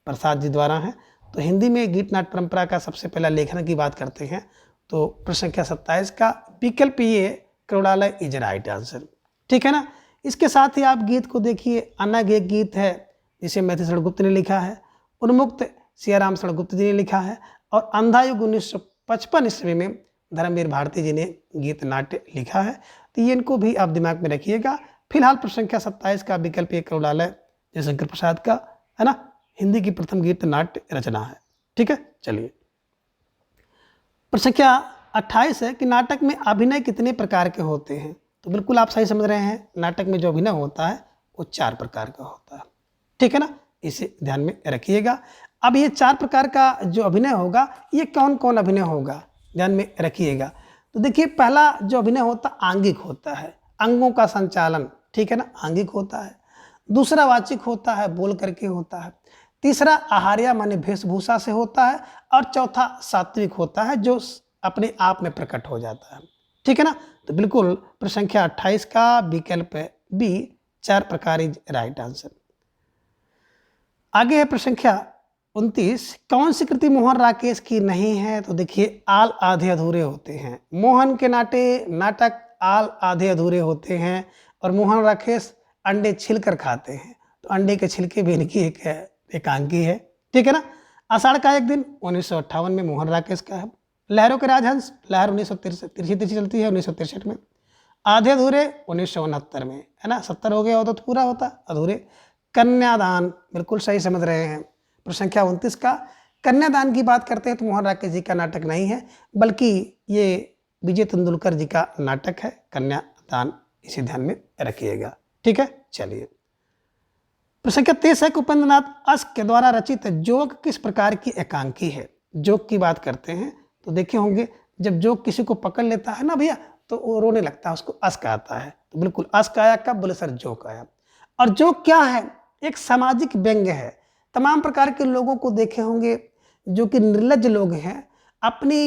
प्रसाद जी द्वारा है। तो हिंदी में गीत नाट्य परंपरा का सबसे पहला लेखन की बात करते हैं तो प्रश्न संख्या 27 का विकल्प ये करुणालय इज राइट आंसर, ठीक है ना। इसके साथ ही आप गीत को देखिए, अनग एक गीत है जिसे मैथिली शरण गुप्त ने लिखा है, उन्मुक्त सियाराम शरण गुप्त जी ने लिखा है, और अंधा युग 1955 ईस्वी में धर्मवीर भारती जी ने गीत नाट्य लिखा है। तो ये इनको भी आप दिमाग में रखिएगा। फिलहाल प्रश्न संख्या 27 का विकल्प एक करुणालय जयशंकर प्रसाद का, है ना, हिंदी की प्रथम गीत नाट्य रचना है, ठीक है। चलिए, प्रश्न संख्या 28 है कि नाटक में अभिनय कितने प्रकार के होते हैं। तो बिल्कुल आप सही समझ रहे हैं, नाटक में जो अभिनय होता है वो 4 प्रकार का होता है, ठीक है ना। इसे ध्यान में रखिएगा। अब ये 4 प्रकार का जो अभिनय होगा, ये कौन कौन अभिनय होगा, ध्यान में रखिएगा। तो देखिए, पहला जो अभिनय होता आंगिक होता है, अंगों का संचालन, ठीक है ना, आंगिक होता है। दूसरा वाचिक होता है, बोल करके होता है। तीसरा आहार्य माने वेशभूषा से होता है, और चौथा सात्विक होता है जो अपने आप में प्रकट हो जाता है, ठीक है ना। तो बिल्कुल प्रश्न संख्या 28 का विकल्प बी 4 प्रकार इज राइट आंसर। आगे है प्रश्न संख्या 29, कौन सी कृति मोहन राकेश की नहीं है। तो देखिए, आल आधे अधूरे होते हैं। मोहन के नाटक आल आधे अधूरे होते हैं और मोहन राकेश अंडे छिलकर खाते हैं। तो अंडे के छिलके भी इनकी एक एकांकी है, ठीक है ना। आषाढ़ का एक दिन 1958 में मोहन राकेश का है। लहरों के राजहंस, लहर 1963 चलती है 1963 में। आधे अधूरे 1969 में, है ना। 70 हो गया हो तो पूरा होता, अधूरे। कन्यादान, बिल्कुल सही समझ रहे हैं। प्रश्न संख्या 29 का कन्यादान की बात करते हैं तो मोहन राकेश जी का नाटक नहीं है, बल्कि ये विजय तेंदुलकर जी का नाटक है कन्यादान, इसे ध्यान में रखिएगा, ठीक है। चलिए, प्रश्न संख्या 23 है कि उपेंद्र नाथ अश्क के द्वारा रचित जोक किस प्रकार की एकांकी है। जोक की बात करते हैं तो देखे होंगे, जब जोक किसी को पकड़ लेता है ना भैया, तो वो रोने लगता है, उसको अश्क आता है। तो बिल्कुल अश्क आया, कब? बोले सर जोक आया। और जोक क्या है? एक सामाजिक व्यंग्य है। तमाम प्रकार के लोगों को देखे होंगे जो कि निर्लज्ज लोग हैं, अपनी,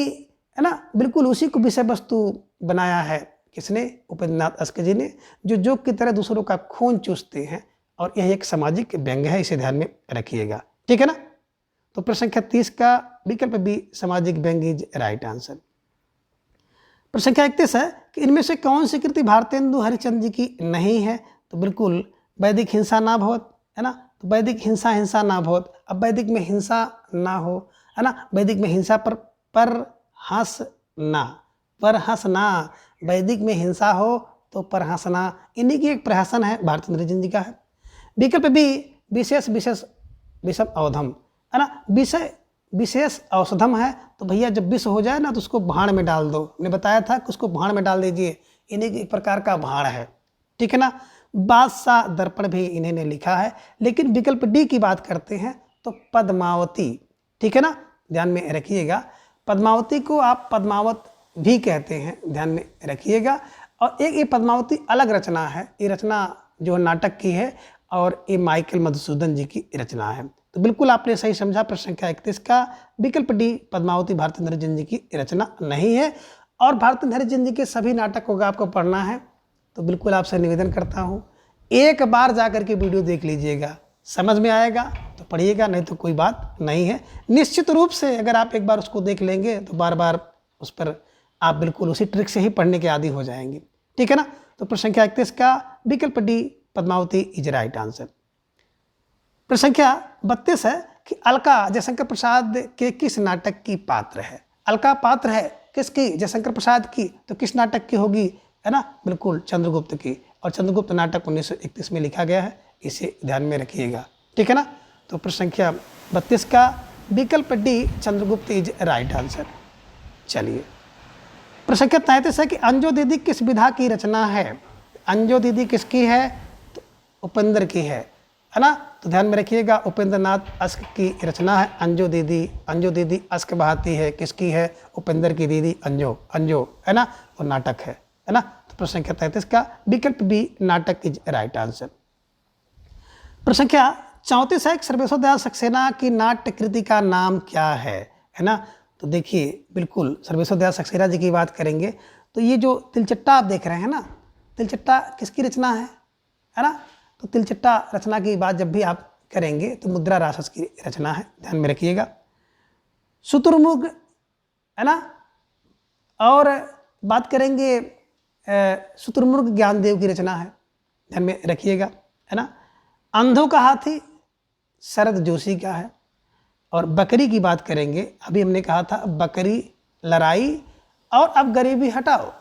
है ना, बिल्कुल उसी को विषय वस्तु बनाया है। किसने? उपेंद्र नाथ अश्क जी ने, जो जोक की तरह दूसरों का खून चूसते हैं। और यह एक सामाजिक व्यंग्य है, इसे ध्यान में रखिएगा, ठीक है ना। तो प्रश्न संख्या 30 का विकल्प बी सामाजिक व्यंग्य इज राइट आंसर। प्रश्न संख्या 31 है कि इनमें से कौन सी कृति भारतेंदु हरिश्चंद्र जी की नहीं है। तो बिल्कुल वैदिक हिंसा ना भवत, है ना। तो वैदिक हिंसा, हिंसा ना भवत। अब वैदिक में हिंसा ना हो, है ना, वैदिक में हिंसा पर हंसना, पर हंसना। वैदिक में हिंसा हो तो पर हंसना, इन्हीं की एक प्रहसन है, भारतेंदु हरिश्चंद्र जी का है। विकल्प बी विशेष विशेष विषम अवधम, है ना। विषय विशेष औषधम है, तो भैया जब विष हो जाए ना तो उसको भाड़ में डाल दो। मैंने बताया था कि उसको भाड़ में डाल दीजिए, इन्हीं एक प्रकार का भाड़ है, ठीक है ना। बादशाह दर्पण भी इन्हीं ने लिखा है। लेकिन विकल्प डी की बात करते हैं तो पद्मावती, ठीक है ना, ध्यान में रखिएगा। पद्मावती को आप पद्मावत भी कहते हैं, ध्यान में रखिएगा। और एक ये पद्मावती अलग रचना है, ये रचना जो नाटक की है और ये माइकल मधुसूदन जी की रचना है। तो बिल्कुल आपने सही समझा। प्रश्न संख्या 31 का विकल्प डी पद्मावती भारतेंदु हरिश्चंद्र जी की रचना नहीं है। और भारतेंदु हरिश्चंद्र जी के सभी नाटक को आपको पढ़ना है तो बिल्कुल आपसे निवेदन करता हूँ, एक बार जाकर के वीडियो देख लीजिएगा, समझ में आएगा तो पढ़िएगा, नहीं तो कोई बात नहीं है। निश्चित रूप से अगर आप एक बार उसको देख लेंगे तो बार बार उस पर आप बिल्कुल उसी ट्रिक से ही पढ़ने के आदी हो जाएंगे, ठीक है ना। तो प्रश्न संख्या 31 का विकल्प D Padmavati is right answer. प्रश्न संख्या 32 है कि अलका जयशंकर प्रसाद के किस नाटक की पात्र है। अलका पात्र है किसकी? जयशंकर प्रसाद की। तो किस नाटक की होगी, है ना? बिल्कुल चंद्रगुप्त की। और चंद्रगुप्त नाटक 1931 में लिखा गया है, इसे ध्यान में रखिएगा, ठीक है ना। तो प्रश्न संख्या 32 का विकल्प D Chandragupta is right answer. चलिए, प्रश्न संख्या 33 है कि अंजो दीदी किस विधा की रचना है। अंजो दीदी किसकी है? तो उपेंद्र की है ना। तो ध्यान में रखिएगा, उपेंद्र नाथ अश्क की रचना है अंजो दीदी। अंजो दीदी अश्क बहाती है, किसकी है? उपेंद्र की दीदी अंजो, अंजो, है ना। और नाटक है ना। तो प्रश्न संख्या 33 का विकल्प बी नाटक इज राइट आंसर। प्रश्न संख्या 34 है सर्वेश्वर दयाल सक्सेना की नाट्य कृति का नाम क्या है ना। तो देखिए, बिल्कुल सर्वेश्वर दयाल सक्सेना जी की बात करेंगे तो ये जो तिलचट्टा आप देख रहे हैं ना, तिलचट्टा किसकी रचना है ना। तो तिलचट्टा रचना की बात जब भी आप करेंगे तो मुद्रा राक्षस की रचना है, ध्यान में रखिएगा। शुतुरमुर्ग, है ना। और बात करेंगे शुतुरमुर्ग ज्ञानदेव की रचना है, ध्यान में रखिएगा, है ना। अंधों का हाथी शरद जोशी का है। और बकरी की बात करेंगे, अभी हमने कहा था बकरी लड़ाई और अब गरीबी हटाओ,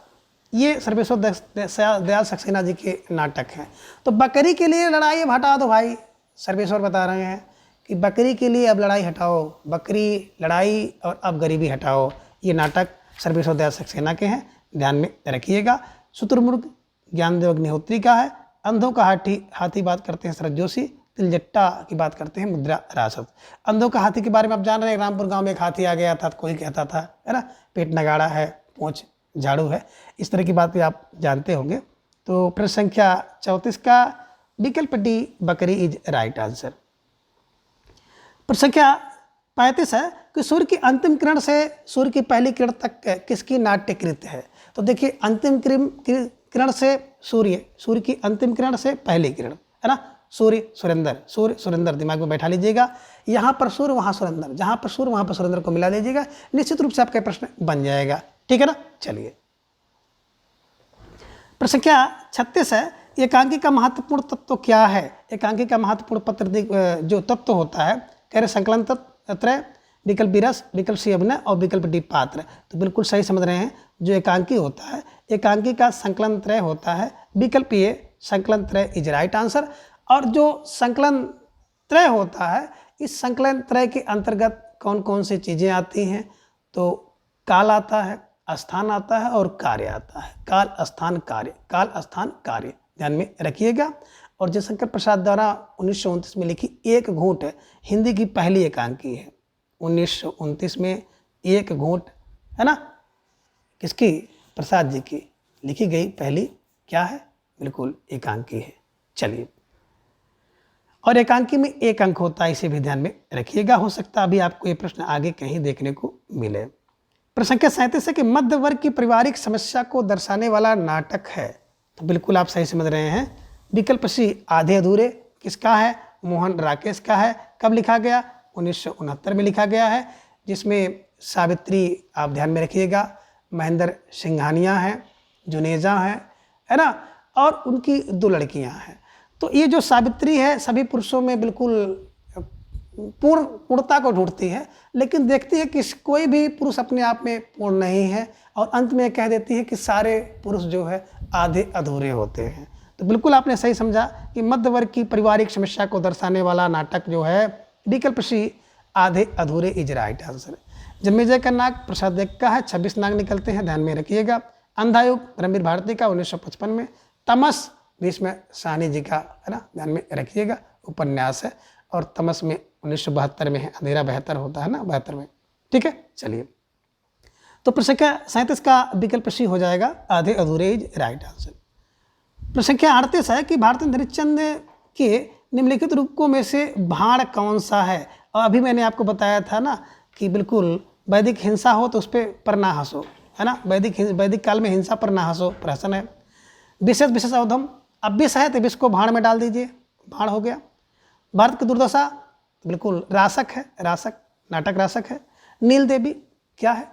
ये सर्वेश्वर दयाल सक्सेना जी के नाटक हैं। तो बकरी के लिए लड़ाई अब हटा दो भाई, सर्वेश्वर बता रहे हैं कि बकरी के लिए अब लड़ाई हटाओ, बकरी लड़ाई और अब गरीबी हटाओ, ये नाटक सर्वेश्वर दयाल सक्सेना के हैं, ध्यान में रखिएगा। शुतुरमुर्ग ज्ञानदेव अग्निहोत्री का है। अंधों का हाथी बात करते हैं शरद जोशी। तिलचट्टा की बात करते हैं मुद्रा राक्षस। अंधों का हाथी के बारे में आप जान रहे हैं, रामपुर गांव में एक हाथी आ गया था तो कोई कहता था, है ना, पेट नगाड़ा है, पूंछ झाड़ू है, इस तरह की बात भी आप जानते होंगे। तो प्रश्न संख्या 34 का विकल्प डी बकरी इज राइट आंसर। प्रश्न संख्या 35 है कि सूर्य की अंतिम किरण से सूर्य की पहली किरण तक किसकी नाट्य कृत है। तो देखिए, अंतिम किरण से सूर्य की अंतिम किरण से पहली किरण, है ना। सूर्य सुरेंद्र दिमाग में बैठा लीजिएगा। यहाँ पर सूर्य वहाँ सुरेंद्र, जहाँ पर सूर्य वहाँ पर सुरेंद्र को मिला लीजिएगा, निश्चित रूप से आपका प्रश्न बन जाएगा, ठीक है ना। चलिए, संख्या 36 है, एकांकी का महत्वपूर्ण तत्व क्या है? एकांकी का महत्वपूर्ण पत्र जो तत्व होता है, कह रहे संकलन त्रय, विकल्प बी रस, विकल्प सी अभिनय और विकल्प डी पात्र। तो बिल्कुल सही समझ रहे हैं। जो एकांकी होता है, एकांकी का संकलन त्रय होता है, विकल्प ए संकलन त्रय इज राइट आंसर। और जो संकलन त्रय होता है, इस संकलन त्रय के अंतर्गत कौन कौन सी चीज़ें आती हैं? तो काल आता है, स्थान आता है और कार्य आता है। काल स्थान कार्य, काल स्थान कार्य ध्यान में रखिएगा। और जयशंकर प्रसाद द्वारा 1929 में लिखी एक घूंट हिंदी की पहली एकांकी है। 1929 में एक घूंट है ना, किसकी? प्रसाद जी की लिखी गई पहली क्या है? बिल्कुल एकांकी है। चलिए, और एकांकी में एक अंक होता है, इसे भी ध्यान में रखिएगा। हो सकता है अभी आपको ये प्रश्न आगे कहीं देखने को मिले। प्रश्न संख्या 37 है कि मध्य वर्ग की पारिवारिक समस्या को दर्शाने वाला नाटक है। तो बिल्कुल आप सही समझ रहे हैं। विकल्प सी आधे अधूरे किसका है? मोहन राकेश का है। कब लिखा गया? 1969 में लिखा गया है, जिसमें सावित्री, आप ध्यान में रखिएगा, महेंद्र सिंघानिया है, जुनेजा है ना, और उनकी 2 लड़कियां हैं। तो ये जो सावित्री है सभी पुरुषों में बिल्कुल पूर्णता को ढूंढती है, लेकिन देखती है कि कोई भी पुरुष अपने आप में पूर्ण नहीं है, और अंत में कह देती है कि सारे पुरुष जो है आधे अधूरे होते हैं। तो बिल्कुल आपने सही समझा कि मध्य वर्ग की पारिवारिक समस्या को दर्शाने वाला नाटक जो है, विकल्प सी आधे अधूरे इज राइट आंसर। जन्मेजय का नाग प्रसाद देव का है, 26 नाग निकलते हैं, ध्यान में रखिएगा। अंधायुग रणबीर भारती का 1955 में। तमस भीष्म साहनी जी का है ना, ध्यान में रखिएगा, उपन्यास है। और तमस में 1972 में है, अंधेरा बेहतर होता है ना, 72 में। ठीक है, चलिए, तो प्रश्न संख्या 37 का विकल्प सी हो जाएगा, आधे अधूरे इज राइट आंसर। प्रश्न संख्या 38 है कि भारत हरिश्चंद के निम्नलिखित रूपकों में से भाण कौन सा है? और अभी मैंने आपको बताया था ना कि बिल्कुल वैदिक हिंसा हो तो उस पर ना हंसो, है ना। वैदिक काल में हिंसा पर ना हंसो, प्रहसन है। विशेष अवधम, अब विष है तो विष को भाण में डाल दीजिए, भाण हो गया। भारत की दुर्दशा, बिल्कुल रासक है, रासक, नाटक रासक है। नील देवी क्या है?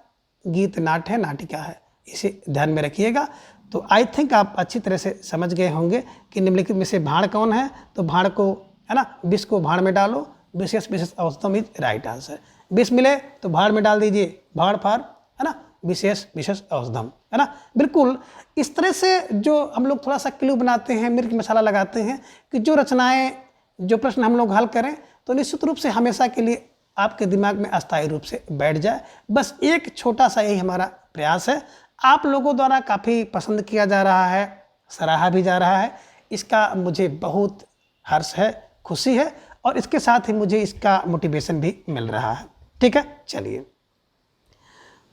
गीत नाट्य है, नाटिका है, इसे ध्यान में रखिएगा। तो आई थिंक आप अच्छी तरह से समझ गए होंगे कि निम्नलिखित में से भाण कौन है। तो भाण को है ना, विष को भाण में डालो, विशेष अवधम इज राइट आंसर। विष मिले तो भाण में डाल दीजिए, भाड़ फाड़, है ना, विशेष औषधम, है ना। बिल्कुल इस तरह से जो हम लोग थोड़ा सा क्लू बनाते हैं, मिर्च मसाला लगाते हैं कि जो रचनाएं, जो प्रश्न हम लोग हल करें तो निश्चित रूप से हमेशा के लिए आपके दिमाग में अस्थायी रूप से बैठ जाए। बस एक छोटा सा यही हमारा प्रयास है। आप लोगों द्वारा काफ़ी पसंद किया जा रहा है, सराहा भी जा रहा है, इसका मुझे बहुत हर्ष है, खुशी है, और इसके साथ ही मुझे इसका मोटिवेशन भी मिल रहा है। ठीक है, चलिए,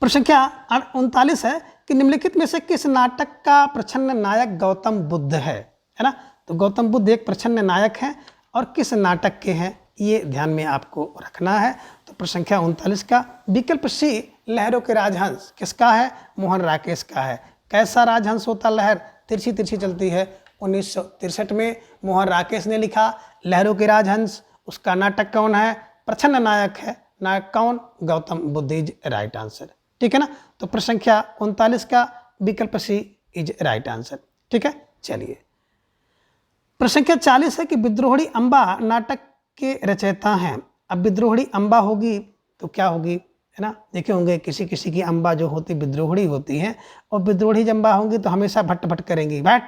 प्रश्न संख्या 39 है कि निम्नलिखित में से किस नाटक का प्रछन्न नायक गौतम बुद्ध है ना। तो गौतम बुद्ध एक प्रछन्न नायक हैं, और किस नाटक के हैं ये ध्यान में आपको रखना है। तो प्रश्न संख्या 39 का विकल्प सी लहरों के राजहंस किसका है? मोहन राकेश का है। कैसा राजहंस होता? लहर तिरछी तिरछी चलती है। 1963 में मोहन राकेश ने लिखा लहरों के राजहंस। उसका नाटक कौन है? प्रछन्न नायक है। नायक कौन? Gautam Buddha is right answer. ठीक है ना। तो प्रश्न संख्या 39 का विकल्प सी इज राइट आंसर। ठीक है, चलिए, प्रश्न संख्या 40 है कि विद्रोहणी अम्बा नाटक के रचयिता हैं। अब विद्रोहणी अम्बा होगी तो क्या होगी, है ना, देखे होंगे किसी किसी की अम्बा जो होती विद्रोहणी होती है, और विद्रोहणी जब अम्बा होंगी तो हमेशा भट्ट भट्ट करेंगी, बैठ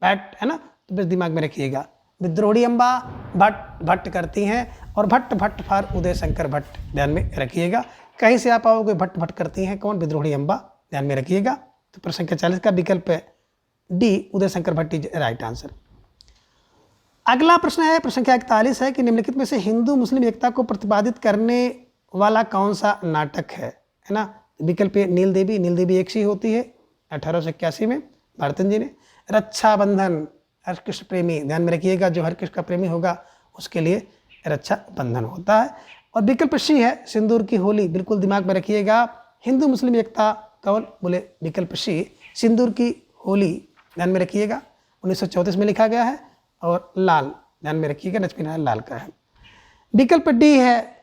बैठ, है ना। तो बस दिमाग में रखिएगा, विद्रोहणी अम्बा भट्ट भट्ट करती हैं, और भट्ट भट्ट फार उदय शंकर भट्ट, ध्यान में रखिएगा। कहीं से आप आओगे भट्ट भट्ट करती हैं, कौन? विद्रोहणी अम्बा, ध्यान में रखिएगा। तो प्रश्न संख्या 40 का विकल्प D Uday Shankar Bhatt is right answer. अगला प्रश्न है, प्रश्न संख्या 41 है कि निम्नलिखित में से हिंदू मुस्लिम एकता को प्रतिपादित करने वाला कौन सा नाटक है ना। विकल्प नील देवी, नील देवी एक सी होती है 1881 में भारतन जी ने। रक्षाबंधन, हरकृष्ण प्रेमी, ध्यान में रखिएगा, जो हरकृष्ण का प्रेमी होगा उसके लिए रक्षा बंधन होता है। और विकल्प सी है सिंदूर की होली, बिल्कुल दिमाग में रखिएगा। हिंदू मुस्लिम एकता कौन? बोले विकल्प सी सिंदूर की होली, ध्यान में रखिएगा, 1934 में लिखा गया है। और लाल, ध्यान में रखिएगा, लक्ष्मीनारायण लाल का है। विकल्प डी है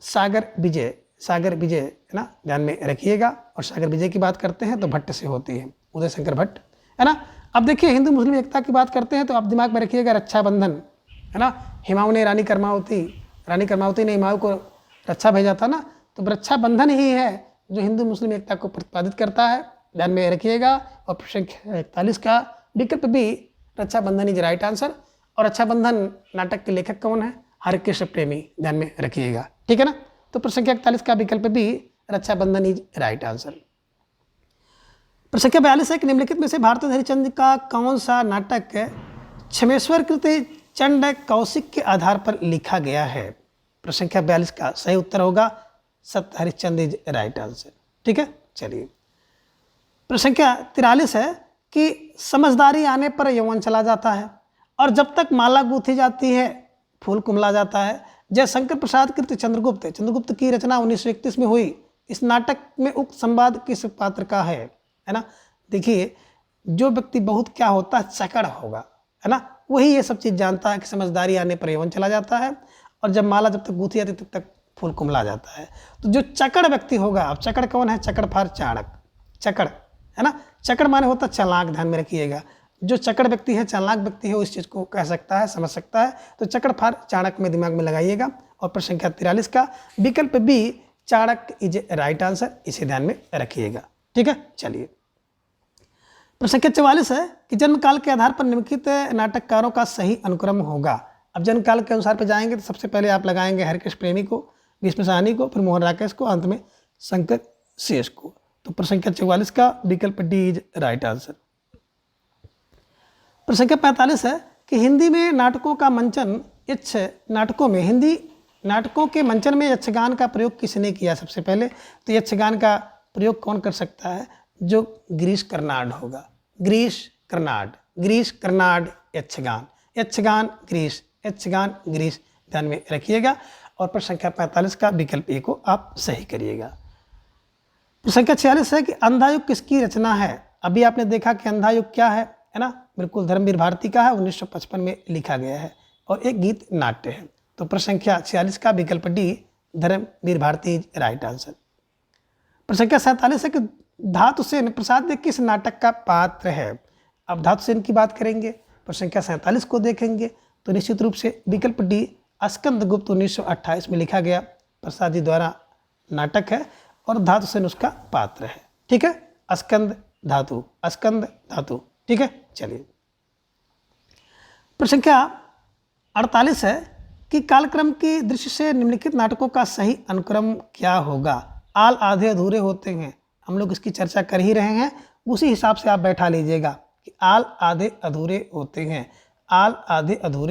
सागर विजय, सागर विजय, है ना, ध्यान में रखिएगा। और सागर विजय की बात करते हैं तो भट्ट से होती है, उदय शंकर भट्ट, है ना। अब देखिए हिंदू मुस्लिम एकता की बात करते हैं तो आप दिमाग में रखिएगा रक्षाबंधन, है ना। हुमायूं ने रानी कर्मावती ने हुमायूं को रक्षा भेजा था ना, तो रक्षाबंधन ही है जो हिंदू मुस्लिम एकता को प्रतिपादित करता है, ध्यान में रखिएगा। और प्रश्न 41 का विकल्प B Rakshabandhan is right answer. और रक्षाबंधन नाटक के लेखक कौन है? हरकृष्ण प्रेमी, ध्यान में रखिएगा, ठीक है ना। तो प्रश्न 41 का विकल्प B Rakshabandhan is right answer. प्रश्न 42 है कि निम्नलिखित में से भारतेंदु हरिश्चंद्र का कौन सा नाटक क्षमेश्वर कृति चंड कौशिक के आधार पर लिखा गया है? प्रश्न संख्या 42 का सही उत्तर होगा सत्य हरिश्चंद्र इज राइट आंसर, ठीक है। चलिए प्रश्न संख्या 43 है कि समझदारी आने पर यौवन चला जाता है और जब तक माला गूंथी जाती है फूल कुमला जाता है। जयशंकर प्रसाद कृत चंद्रगुप्त की रचना 1931 में हुई। इस नाटक में उक्त संवाद किस पात्र का है ना। देखिए जो व्यक्ति बहुत क्या होता है चकड़ होगा, है ना, वही ये सब चीज़ जानता है कि समझदारी आने पर यौवन चला जाता है और जब माला जब तक गूंथी जाती तब तक फूल कुमला जाता है। तो जो चकड़ व्यक्ति होगा, अब चकड़ कौन है? चकड़ फार चाणक, चकड़, है ना। चकड़ माने होता चालाक, ध्यान में रखिएगा। जो चकड़ व्यक्ति है, चालाक व्यक्ति है, उस चीज़ को कह सकता है, समझ सकता है। तो चकड़ फार चाणक में दिमाग में लगाइएगा। और प्रश्न संख्या 43 का विकल्प बी चाणक इज राइट आंसर, इसे ध्यान में रखिएगा, ठीक है। चलिए प्रश्न संख्या 44 है कि जन्मकाल के आधार पर निम्नलिखित नाटककारों का सही अनुक्रम होगा। अब जन्मकाल के अनुसार पे जाएंगे तो सबसे पहले आप लगाएंगे हरकृष्ण प्रेमी को, भीष्म साहनी को, फिर मोहन राकेश को, अंत में शंकर शेष को। तो प्रश्न संख्या 44 का विकल्प डी इज राइट आंसर। प्रश्न संख्या 45 है कि हिंदी में नाटकों का मंचन हिंदी नाटकों के मंचन में यक्षगान का प्रयोग किसने किया? सबसे पहले तो यक्षगान का प्रयोग कौन कर सकता है? जो गिरीश कर्नाड होगा। गिरीश कर्नाड यक्षगान गिरीश, ध्यान में रखिएगा। और प्रश्न संख्या 45 का विकल्प ए को आप सही करिएगा। प्रश्न संख्या 46 है कि अंधायुग किसकी रचना है? अभी आपने देखा कि अंधायुग क्या है ना, बिल्कुल धर्मवीर भारती का है, 1955 में लिखा गया है और एक गीत नाट्य है। तो प्रश्न संख्या 46 का विकल्प D Dharmvir Bharti is right answer. प्रश्न संख्या 47 है कि धातुसेन प्रसाद किस नाटक का पात्र है? अब धातुसेन की बात करेंगे, प्रश्न संख्या 47 को देखेंगे तो निश्चित रूप से विकल्प डी स्कंदगुप्त 1928 में लिखा गया प्रसाद जी द्वारा नाटक है और धातुसेन उसका पात्र है, ठीक है। स्कंद धातु, ठीक है। चलिए प्रश्न संख्या 48 है कि कालक्रम की दृष्टि से निम्नलिखित नाटकों का सही अनुक्रम क्या होगा? आल आधे अधूरे होते हैं, हम लोग इसकी चर्चा कर ही रहे हैं, उसी हिसाब से आप बैठा लीजिएगा कि आल आधे अधूरे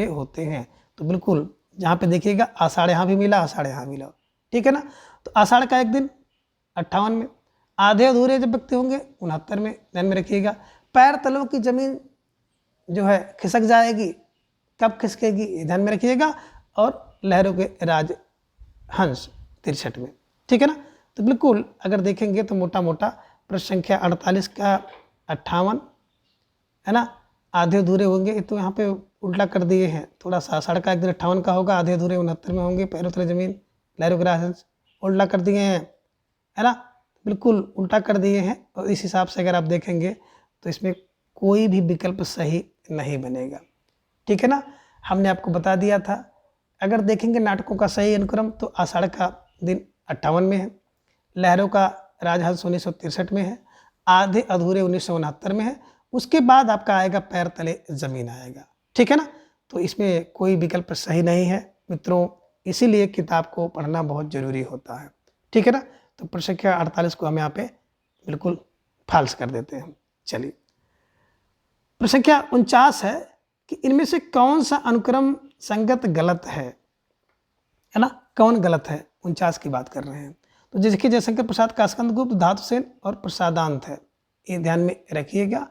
होते हैं। तो बिल्कुल जहाँ पे देखिएगा आषाढ़ यहाँ भी मिला, आषाढ़ यहाँ मिला, ठीक है ना। तो आषाढ़ का एक दिन 58 में, आधे अधूरे जब व्यक्ति होंगे 69 में, ध्यान में रखिएगा। पैर तलों की जमीन जो है खिसक जाएगी, कब खिसकेगी ध्यान में रखिएगा। और लहरों के राज हंस 63 में, ठीक है ना। तो बिल्कुल अगर देखेंगे तो मोटा मोटा प्रश्न संख्या 48 का 58, है ना, आधे अधूरे होंगे तो यहाँ पे उल्टा कर दिए हैं, थोड़ा सा आषाढ़ का एक दिन 58 का होगा, आधे अधूरे 69 में होंगे, पैरों तले जमीन लहरों के राज हंस उल्टा कर दिए हैं, है ना, बिल्कुल उल्टा कर दिए हैं। और इस हिसाब से अगर आप देखेंगे तो इसमें कोई भी विकल्प सही नहीं बनेगा, ठीक है ना। हमने आपको बता दिया था अगर देखेंगे नाटकों का सही अनुक्रम तो आषाढ़ का दिन 58 में है, लहरों का राजहंस 1963 में है, आधे अधूरे 1969 में है, उसके बाद आपका आएगा पैर तले जमीन आएगा, ठीक है ना। तो इसमें कोई विकल्प सही नहीं है मित्रों, इसीलिए किताब को पढ़ना बहुत जरूरी होता है, ठीक है ना। तो प्रश्न संख्या 48 को हम यहाँ पे बिल्कुल फाल्स कर देते हैं। चलिए प्रश्न संख्या 49 है कि इनमें से कौन सा अनुक्रम संगत गलत है ना, कौन गलत है? 49 की बात कर रहे हैं। तो जैसे कि जयशंकर प्रसाद का स्कंदगुप्त, धातुसेन और प्रसादांत है, ये ध्यान में रखिएगा।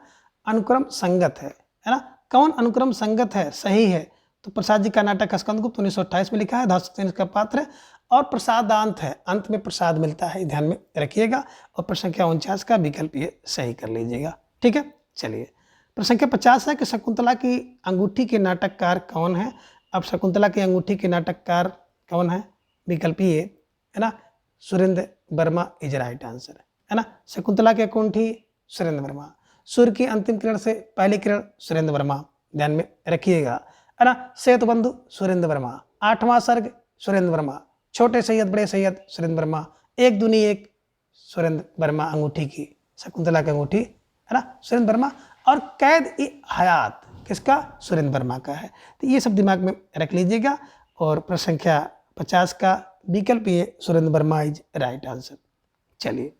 अनुक्रम संगत है ना, कौन अनुक्रम संगत है, सही है? तो प्रसाद जी का नाटक स्कंदगुप्त 1928 में लिखा है, धातुसेन इसका पात्र है और प्रसादांत है, अंत में प्रसाद मिलता है, ध्यान में रखिएगा। और प्रश्न संख्या 49 का विकल्प ये सही कर लीजिएगा, ठीक है। चलिए प्रश्न संख्या 50 है कि शकुंतला की अंगूठी के नाटककार कौन है? अब शकुंतला की अंगूठी के नाटककार कौन है? विकल्प ये है ना, Surendra Verma is right answer, है ना। शकुंतला की अंगूठी सुरेंद्र वर्मा। सूर्य की अंतिम किरण से पहली किरण सुरेंद्र वर्मा, ध्यान में रखिएगा, है ना। सेतु बंधु सुरेंद्र वर्मा, 8वां सर्ग सुरेंद्र वर्मा, छोटे सैयद बड़े सैयद सुरेंद्र वर्मा, एक दूनी एक सुरेंद्र वर्मा अंगूठी की, शकुंतला की अंगूठी, है ना, सुरेंद्र वर्मा। और कैद ई हयात किसका, सुरेंद्र वर्मा का है। तो ये सब दिमाग में रख लीजिएगा। और प्रश्न संख्या 50 का विकल्प ये Surendra Verma is right answer. चलिए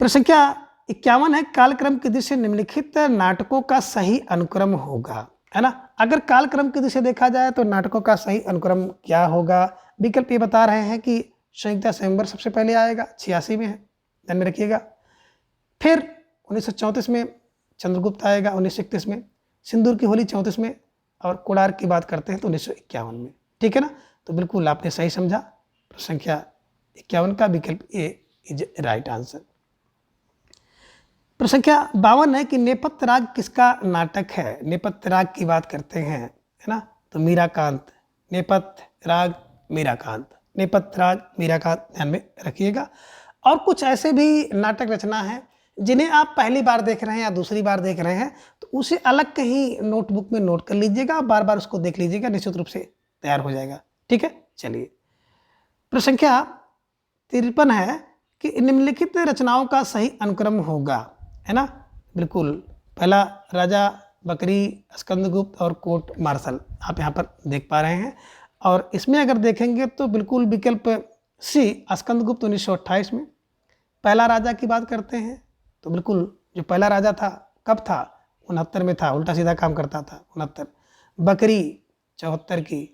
प्रश्न संख्या 51 है, कालक्रम की दृष्टि से निम्नलिखित नाटकों का सही अनुक्रम होगा, है ना। अगर कालक्रम की दृष्टि से देखा जाए तो नाटकों का सही अनुक्रम क्या होगा। विकल्प ये बता रहे हैं कि संयुक्ता स्वयंवर सबसे पहले आएगा, 86 में है, ध्यान में रखिएगा। फिर 1934 में चंद्रगुप्त आएगा, 1931 में सिंदूर की होली 34 में, और कोणार्क की बात करते हैं तो 1951 में, ठीक है ना। तो बिल्कुल आपने सही समझा। प्रश्न संख्या 51 का विकल्प ए इज राइट आंसर। प्रश्न संख्या 52 है कि नेपथ्य राग किसका नाटक है। नेपथ्य राग की बात करते हैं, है ना, तो मीराकांत, नेपथ्य राग मीराकांत, नेपथ्य राग मीराकांत, ध्यान में रखिएगा। और कुछ ऐसे भी नाटक रचना है जिन्हें आप पहली बार देख रहे हैं या दूसरी बार देख रहे हैं, तो उसे अलग कहीं नोटबुक में नोट कर लीजिएगा, बार बार उसको देख लीजिएगा, निश्चित रूप से तैयार हो जाएगा, ठीक है। चलिए प्रश्न संख्या 53 है कि निम्नलिखित रचनाओं का सही अनुक्रम होगा, है ना। बिल्कुल, पहला राजा बकरी, स्कंदगुप्त और कोर्ट मार्शल आप यहाँ पर देख पा रहे हैं। और इसमें अगर देखेंगे तो बिल्कुल विकल्प सी स्कंदगुप्त 1928 में। पहला राजा की बात करते हैं तो बिल्कुल जो पहला राजा था कब था, 69 में था, उल्टा सीधा काम करता था, 69। बकरी 74 की,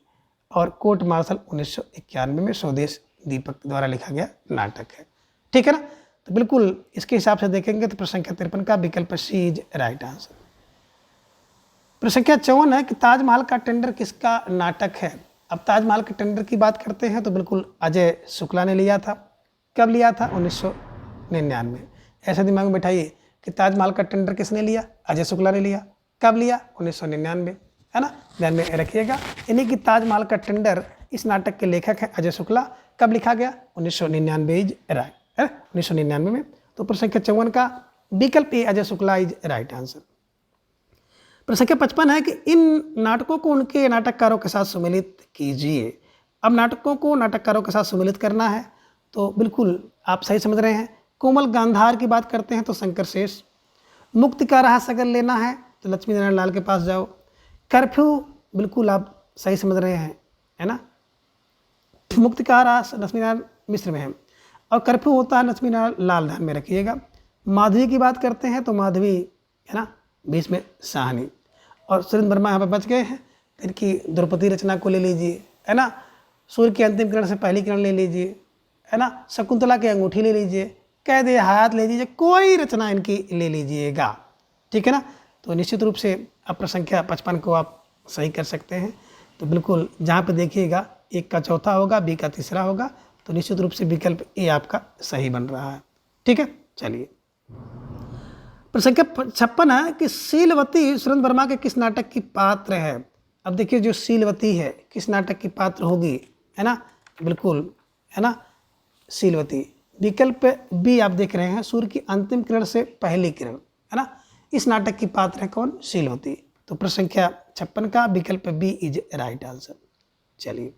और कोर्ट मार्शल 1991 में स्वदेश दीपक द्वारा लिखा गया नाटक है, ठीक है ना। तो बिल्कुल इसके हिसाब से देखेंगे तो प्रश्न संख्या 53 का विकल्प सी इज राइट आंसर। प्रश्न संख्या 54 है कि ताजमहल का टेंडर किसका नाटक है। अब ताजमहल के टेंडर की बात करते हैं तो बिल्कुल अजय शुक्ला ने लिया था। कब लिया था, 1999। ऐसे दिमाग में बैठाइए कि ताजमहल का टेंडर किसने लिया, अजय शुक्ला ने लिया। कब लिया, 1999, है ना, ध्यान में रखिएगा। यानी कि ताजमहल का टेंडर इस नाटक के लेखक हैं अजय शुक्ला। कब लिखा गया, 1999 इज राइट, है 1999 में। तो प्रश्न संख्या 54 का विकल्प A Ajay Shukla is right answer. प्रश्न संख्या 55 है कि इन नाटकों को उनके नाटककारों के साथ सम्मिलित कीजिए। अब नाटकों को नाटककारों के साथ सम्मिलित करना है तो बिल्कुल आप सही समझ रहे हैं। कोमल गांधार की बात करते हैं तो शंकर शेष। मुक्ति का रहस्य अगर लेना है तो लक्ष्मी नारायण लाल के पास जाओ। कर्फ्यू बिल्कुल आप सही समझ रहे हैं, है ना। मुक्ति का रहस्य लक्ष्मी नारायण मिश्र में है, और कर्फ्यू होता है लक्ष्मी नारायण लाल, ध्यान में रखिएगा। माधवी की बात करते हैं तो माधवी, है ना, बीच में साहनी। और सुरेंद्र वर्मा यहाँ पर बच गए हैं, फिर की द्रौपदी रचना को ले लीजिए, है ना। सूर्य की अंतिम किरण से पहली किरण ले लीजिए, है ना। शकुंतला की अंगूठी ले लीजिए, कैद ए हयात ले लीजिए, कोई रचना इनकी ले लीजिएगा, ठीक है ना। तो निश्चित रूप से अब प्रश्न संख्या 55 को आप सही कर सकते हैं। तो बिल्कुल जहाँ पे देखिएगा एक का चौथा होगा, बी का तीसरा होगा, तो निश्चित रूप से विकल्प ए आपका सही बन रहा है, ठीक है। चलिए प्रश्न संख्या 56 है कि शीलवती सुरेंद्र वर्मा के किस नाटक की पात्र है। अब देखिए जो शीलवती है किस नाटक की पात्र होगी, है ना, बिल्कुल, है ना, शीलवती। विकल्प बी आप देख रहे हैं, सूर्य की अंतिम किरण से पहली किरण, है ना, इस नाटक की पात्र है कौन, शीलवती। तो प्रश्न संख्या 56 का विकल्प बी इज राइट आंसर। चलिए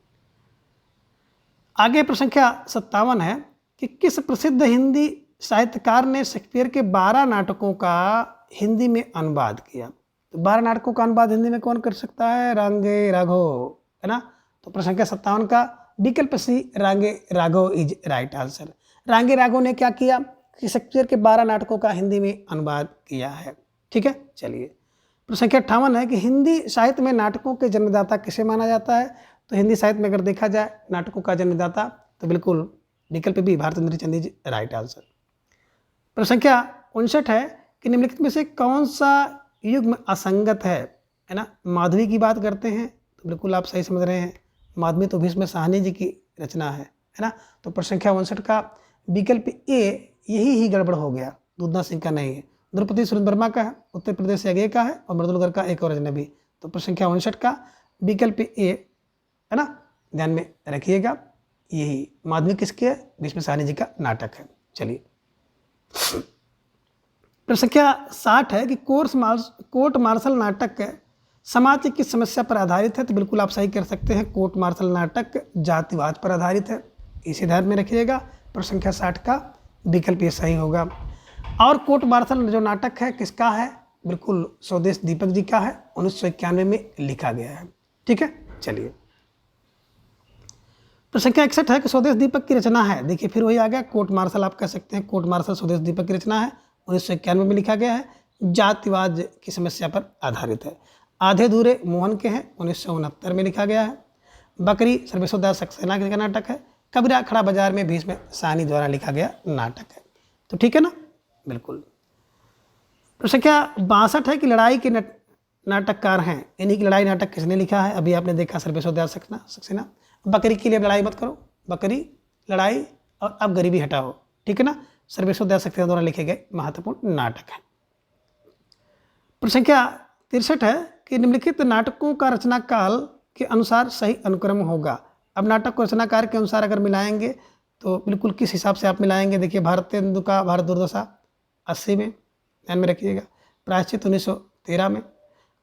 आगे प्रश्न संख्या 57 है कि किस प्रसिद्ध हिंदी साहित्यकार ने शेक्सपियर के 12 नाटकों का हिंदी में अनुवाद किया। तो 12 नाटकों का अनुवाद हिंदी में कौन कर सकता है, रांगे राघव, है ना। तो प्रश्न संख्या 57 का विकल्प सी रांगे राघव इज राइट आंसर। रांगे राघव ने क्या किया कि शेक्सपियर के 12 नाटकों का हिंदी में अनुवाद किया है, ठीक है। चलिए प्रश्न संख्या 58 है कि हिंदी साहित्य में नाटकों के जन्मदाता किसे माना जाता है। तो हिंदी साहित्य में अगर देखा जाए नाटकों का जन्मदाता तो बिल्कुल विकल्प B Bharatendu Chand is right answer. प्रश्न संख्या 59 है कि निम्नलिखित में से कौन सा युग्म असंगत है ना। माधवी की बात करते हैं तो बिल्कुल आप सही समझ रहे हैं, माधवी तो भीष्म साहनी जी की रचना है ना। तो प्रश्न संख्या 59 का विकल्प ए यही ही गड़बड़ हो गया, दूधना सिंह का नहीं है। द्रौपदी सुरेंद्र वर्मा का है, उत्तर प्रदेश से आगे का है, और मृदुलगढ़ का एक और अजनबी। तो प्रश्न संख्या 59 का विकल्प ए, है ना, ध्यान में रखिएगा, यही माधवी किसके है, भीष्म साहनी जी का नाटक है। चलिए प्रश्न संख्या 60 है कि कोर्ट मार्शल नाटक समाज की किस समस्या पर आधारित है। तो बिल्कुल आप सही कर सकते हैं, कोर्ट मार्शल नाटक जातिवाद पर आधारित है, इसे ध्यान में रखिएगा। प्रश्न संख्या 60 का विकल्प ये सही होगा। और कोर्ट मार्शल जो नाटक है किसका है, बिल्कुल स्वदेश दीपक जी का है, 1991 में लिखा गया है। ठीक है, चलिए। प्रश्न संख्या 61 है कि स्वदेश दीपक की रचना है, देखिए फिर वही आ गया, कोर्ट मार्शल आप कह सकते हैं, कोर्ट मार्शल स्वदेश दीपक की रचना है, 1991 में लिखा गया है, जातिवाद की समस्या पर आधारित है। आधे अधूरे मोहन के हैं, 1969 में लिखा गया है। बकरी सर्वेश्वर दास सक्सेना का नाटक है। कबीरा खड़ा बाजार में भीष्म साहनी द्वारा लिखा गया नाटक है। तो ठीक है ना, बिल्कुल। प्रश्न संख्या 62 है कि लड़ाई के नाटककार हैं, इन्हीं की लड़ाई नाटक किसने लिखा है। अभी आपने देखा सर्वेश्वर दास सक्सेना। बकरी के लिए लड़ाई मत करो, बकरी लड़ाई और अब गरीबी हटाओ, ठीक है ना, सर्वेश्वर दास सक्सेना द्वारा लिखे गए महत्वपूर्ण नाटक है। प्रश्न संख्या 63 है कि निम्नलिखित नाटकों का रचना काल के अनुसार सही अनुक्रम होगा। अब नाटक को रचनाकार के अनुसार अगर मिलाएंगे तो बिल्कुल किस हिसाब से आप मिलाएंगे, देखिए भारतेंदु का भारत दुर्दशा 80 में, ध्यान में रखिएगा। प्रायश्चित 1913 में,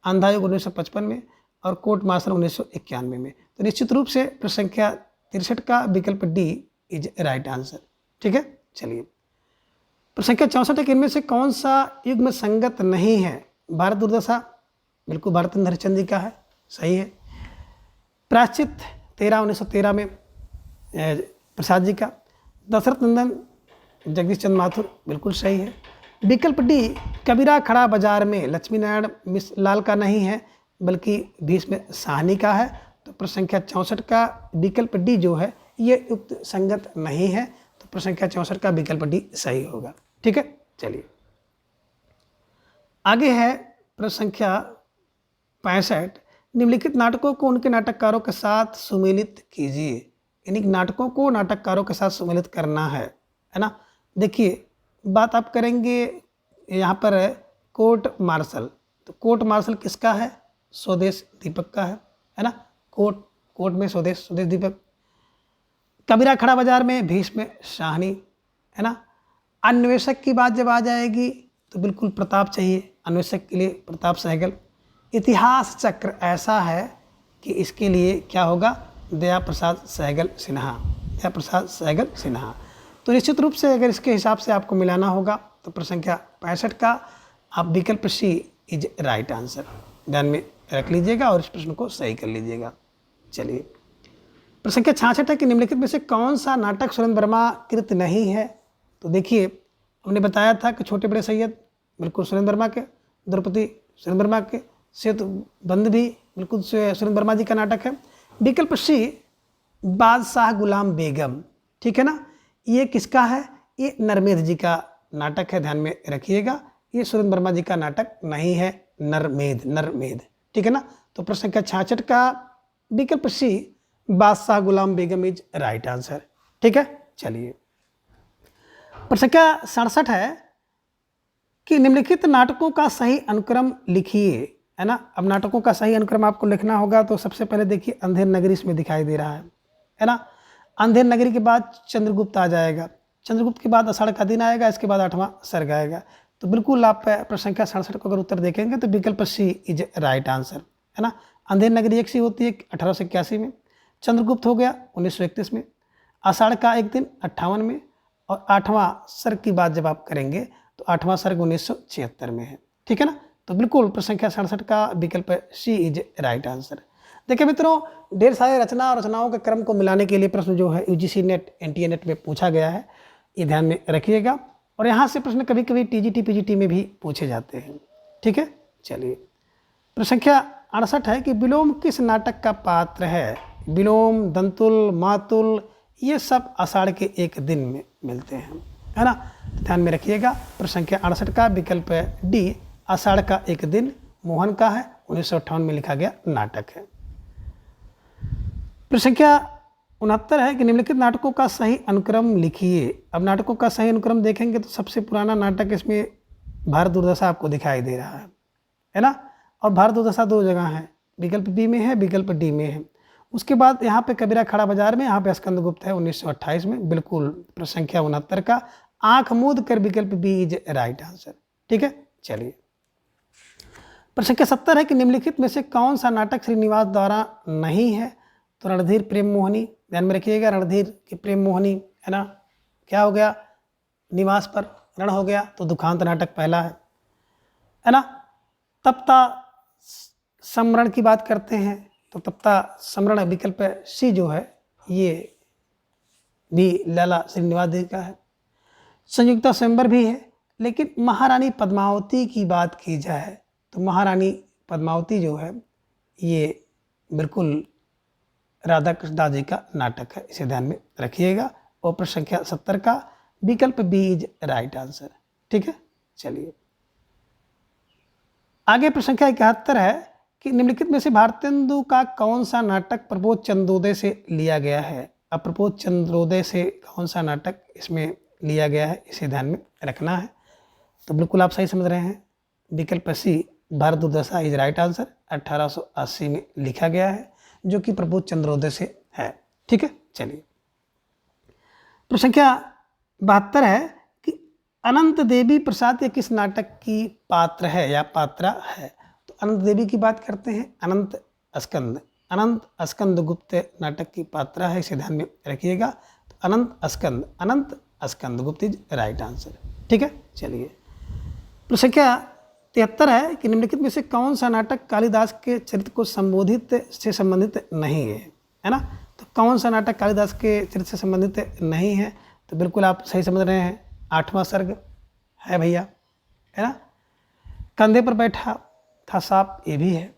अंधा युग 1955 में और कोर्ट मार्शल 1991 में। तो निश्चित रूप से प्रश्न संख्या 63 का विकल्प डी इज राइट आंसर। ठीक है, चलिए। प्रश्न संख्या 64 है कि इनमें से कौन सा युग्म संगत नहीं है। भारत दुर्दशा बिल्कुल भारतेंद्र हरिश्चंद्र जी का है, सही है। प्रायश्चित 1913 में प्रसाद जी का। दशरथ नंदन जगदीश चंद्र माथुर, बिल्कुल सही है। विकल्प डी कबीरा खड़ा बाजार में लक्ष्मी नारायण मिश्र लाल का नहीं है बल्कि भीष्म साहनी का है। तो प्रश्न संख्या 64 का विकल्प डी जो है ये युक्त संगत नहीं है, तो प्रश्न संख्या 64 का विकल्प डी सही होगा। ठीक है, चलिए। आगे है प्रश्न संख्या 65, निम्नलिखित नाटकों को उनके नाटककारों के साथ सुमेलित कीजिए। यानी नाटकों को नाटककारों के साथ सुमेलित करना है ना। देखिए बात आप करेंगे यहाँ पर कोर्ट मार्शल, तो कोर्ट मार्शल किसका है, स्वदेश दीपक का है ना। कोर्ट में स्वदेश दीपक। कबीरा खड़ा बाजार में भीष्म साहनी, है ना। अन्वेषक की बात जब आ जाएगी तो बिल्कुल प्रताप चाहिए, अन्वेषक के लिए प्रताप सहगल। इतिहास चक्र ऐसा है कि इसके लिए क्या होगा, दया प्रसाद सहगल सिन्हा, दया प्रसाद सहगल सिन्हा। तो निश्चित रूप से अगर इसके हिसाब से आपको मिलाना होगा तो प्रश्न संख्या 65 का आप विकल्प सी इज राइट आंसर ध्यान में रख लीजिएगा और इस प्रश्न को सही कर लीजिएगा। चलिए। प्रश्न संख्या 66 है कि निम्नलिखित में से कौन सा नाटक सुरेंद्र वर्मा कृत नहीं है। तो देखिए हमने बताया था कि छोटे बड़े सैयद बिल्कुल सुरेंद्र वर्मा के, द्रौपदी सुरेंद्र वर्मा के, सेतु बंद भी बिल्कुल सुरेंद्र वर्मा जी का नाटक है। विकल्प सी बादशाह गुलाम बेगम, ठीक है ना, ये किसका है, ये नरमेध जी का नाटक है, ध्यान में रखिएगा। ये सुरेंद्र वर्मा जी का नाटक नहीं है, नरमेध, ठीक है ना। तो प्रश्न संख्या 66 का विकल्प सी बादशाह गुलाम बेगम इज राइट आंसर। ठीक है, चलिए। प्रश्न संख्या 67 है कि निम्नलिखित नाटकों का सही अनुक्रम लिखिए, है ना। अब नाटकों का सही अनुक्रम आपको लिखना होगा तो सबसे पहले देखिए अंधेर नगरी इसमें दिखाई दे रहा है ना। अंधेर नगरी के बाद चंद्रगुप्त आ जाएगा, चंद्रगुप्त के बाद आषाढ़ का दिन आएगा, इसके बाद 8वां सर्ग आएगा। तो बिल्कुल आप प्रश्न संख्या 67 को अगर उत्तर देखेंगे तो विकल्प सी इज राइट आंसर, है ना। अंधेर नगरी एक सी होती है 1881 में, चंद्रगुप्त हो गया 1931 में, आषाढ़ का एक दिन 58 में और 8वां सर्ग की बात जब आप करेंगे तो 8वां सर्ग 1976 में है। ठीक है ना। तो बिल्कुल प्रश्न संख्या 67 का विकल्प सी इज राइट आंसर। देखिए मित्रों, ढेर सारे रचनाओं के क्रम को मिलाने के लिए प्रश्न जो है यूजीसी नेट एनटीए नेट में पूछा गया है, ये ध्यान में रखिएगा। और यहाँ से प्रश्न कभी कभी टीजीटी पीजीटी में भी पूछे जाते हैं। ठीक है, चलिए। प्रश्न संख्या 68 है कि विलोम किस नाटक का पात्र है। विलोम, दंतुल, मातुल, ये सब आषाढ़ के एक दिन में मिलते हैं, है ना। ध्यान में रखिएगा। प्रश्न संख्या 68 का विकल्प डी आषाढ़ का एक दिन मोहन का है, 1958 में लिखा गया नाटक है। प्रश्न संख्या 69 है कि निम्नलिखित नाटकों का सही अनुक्रम लिखिए। अब नाटकों का सही अनुक्रम देखेंगे तो सबसे पुराना नाटक इसमें भारत दुर्दशा आपको दिखाई दे रहा है ना। और भारत दुर्दशा 2 जगह है, विकल्प बी में है, विकल्प डी में है। उसके बाद यहाँ पे कबीरा खड़ा बाजार में, यहाँ पे स्कंदगुप्त है 1928 में। बिल्कुल प्रश्न संख्या 69 का आंख मूंद कर विकल्प बी इज राइट आंसर। ठीक है, चलिए। प्रश्न संख्या 70 है कि निम्नलिखित में से कौन सा नाटक श्रीनिवास द्वारा नहीं है? तो रणधीर प्रेम मोहिनी, ध्यान में रखिएगा, रणधीर की प्रेम मोहिनी है ना, क्या हो गया, निवास पर रण हो गया, तो दुखांत नाटक पहला है ना। तप्ता समरण की बात करते हैं तो तप्ता समरण विकल्प सी जो है ये भी लाला श्रीनिवास देव का है। संयुक्ता स्वयंवर भी है, लेकिन महारानी पद्मावती की बात की जाए तो महारानी पद्मावती जो है ये बिल्कुल राधा कृष्ण दास जी का नाटक है, इसे ध्यान में रखिएगा। और प्रश्न संख्या 70 का विकल्प बी इज राइट आंसर, ठीक है, चलिए। आगे प्रश्न संख्या 71 है कि निम्नलिखित में से भारतेंदु का कौन सा नाटक प्रबोध चंद्रोदय से लिया गया है? अब प्रबोध चंद्रोदय से कौन सा नाटक इसमें लिया गया है, इसे ध्यान में रखना है। तो बिल्कुल आप सही समझ रहे हैं, विकल्प सी भारत दुर्दशा इज राइट आंसर, 1880 में लिखा गया है, जो कि प्रबोध चंद्रोदय से है, ठीक है, चलिए। प्रश्न संख्या 72 है कि अनंत देवी प्रसाद के किस नाटक की पात्र है या पात्रा है? तो अनंत देवी की बात करते हैं, अनंत स्कंद गुप्त नाटक की पात्रा है, इसे ध्यान में रखिएगा। तो अनंत स्कंद गुप्त इज राइट आंसर, ठीक है, चलिए। प्रश्न संख्या 73 है कि निम्नलिखित में से कौन सा नाटक कालिदास के चरित्र को संबोधित से संबंधित नहीं है ना। तो कौन सा नाटक कालिदास के चरित्र से संबंधित नहीं है? तो बिल्कुल आप सही समझ रहे हैं, 8वां सर्ग है भैया, है ना। कंधे पर बैठा था सांप, ये भी है।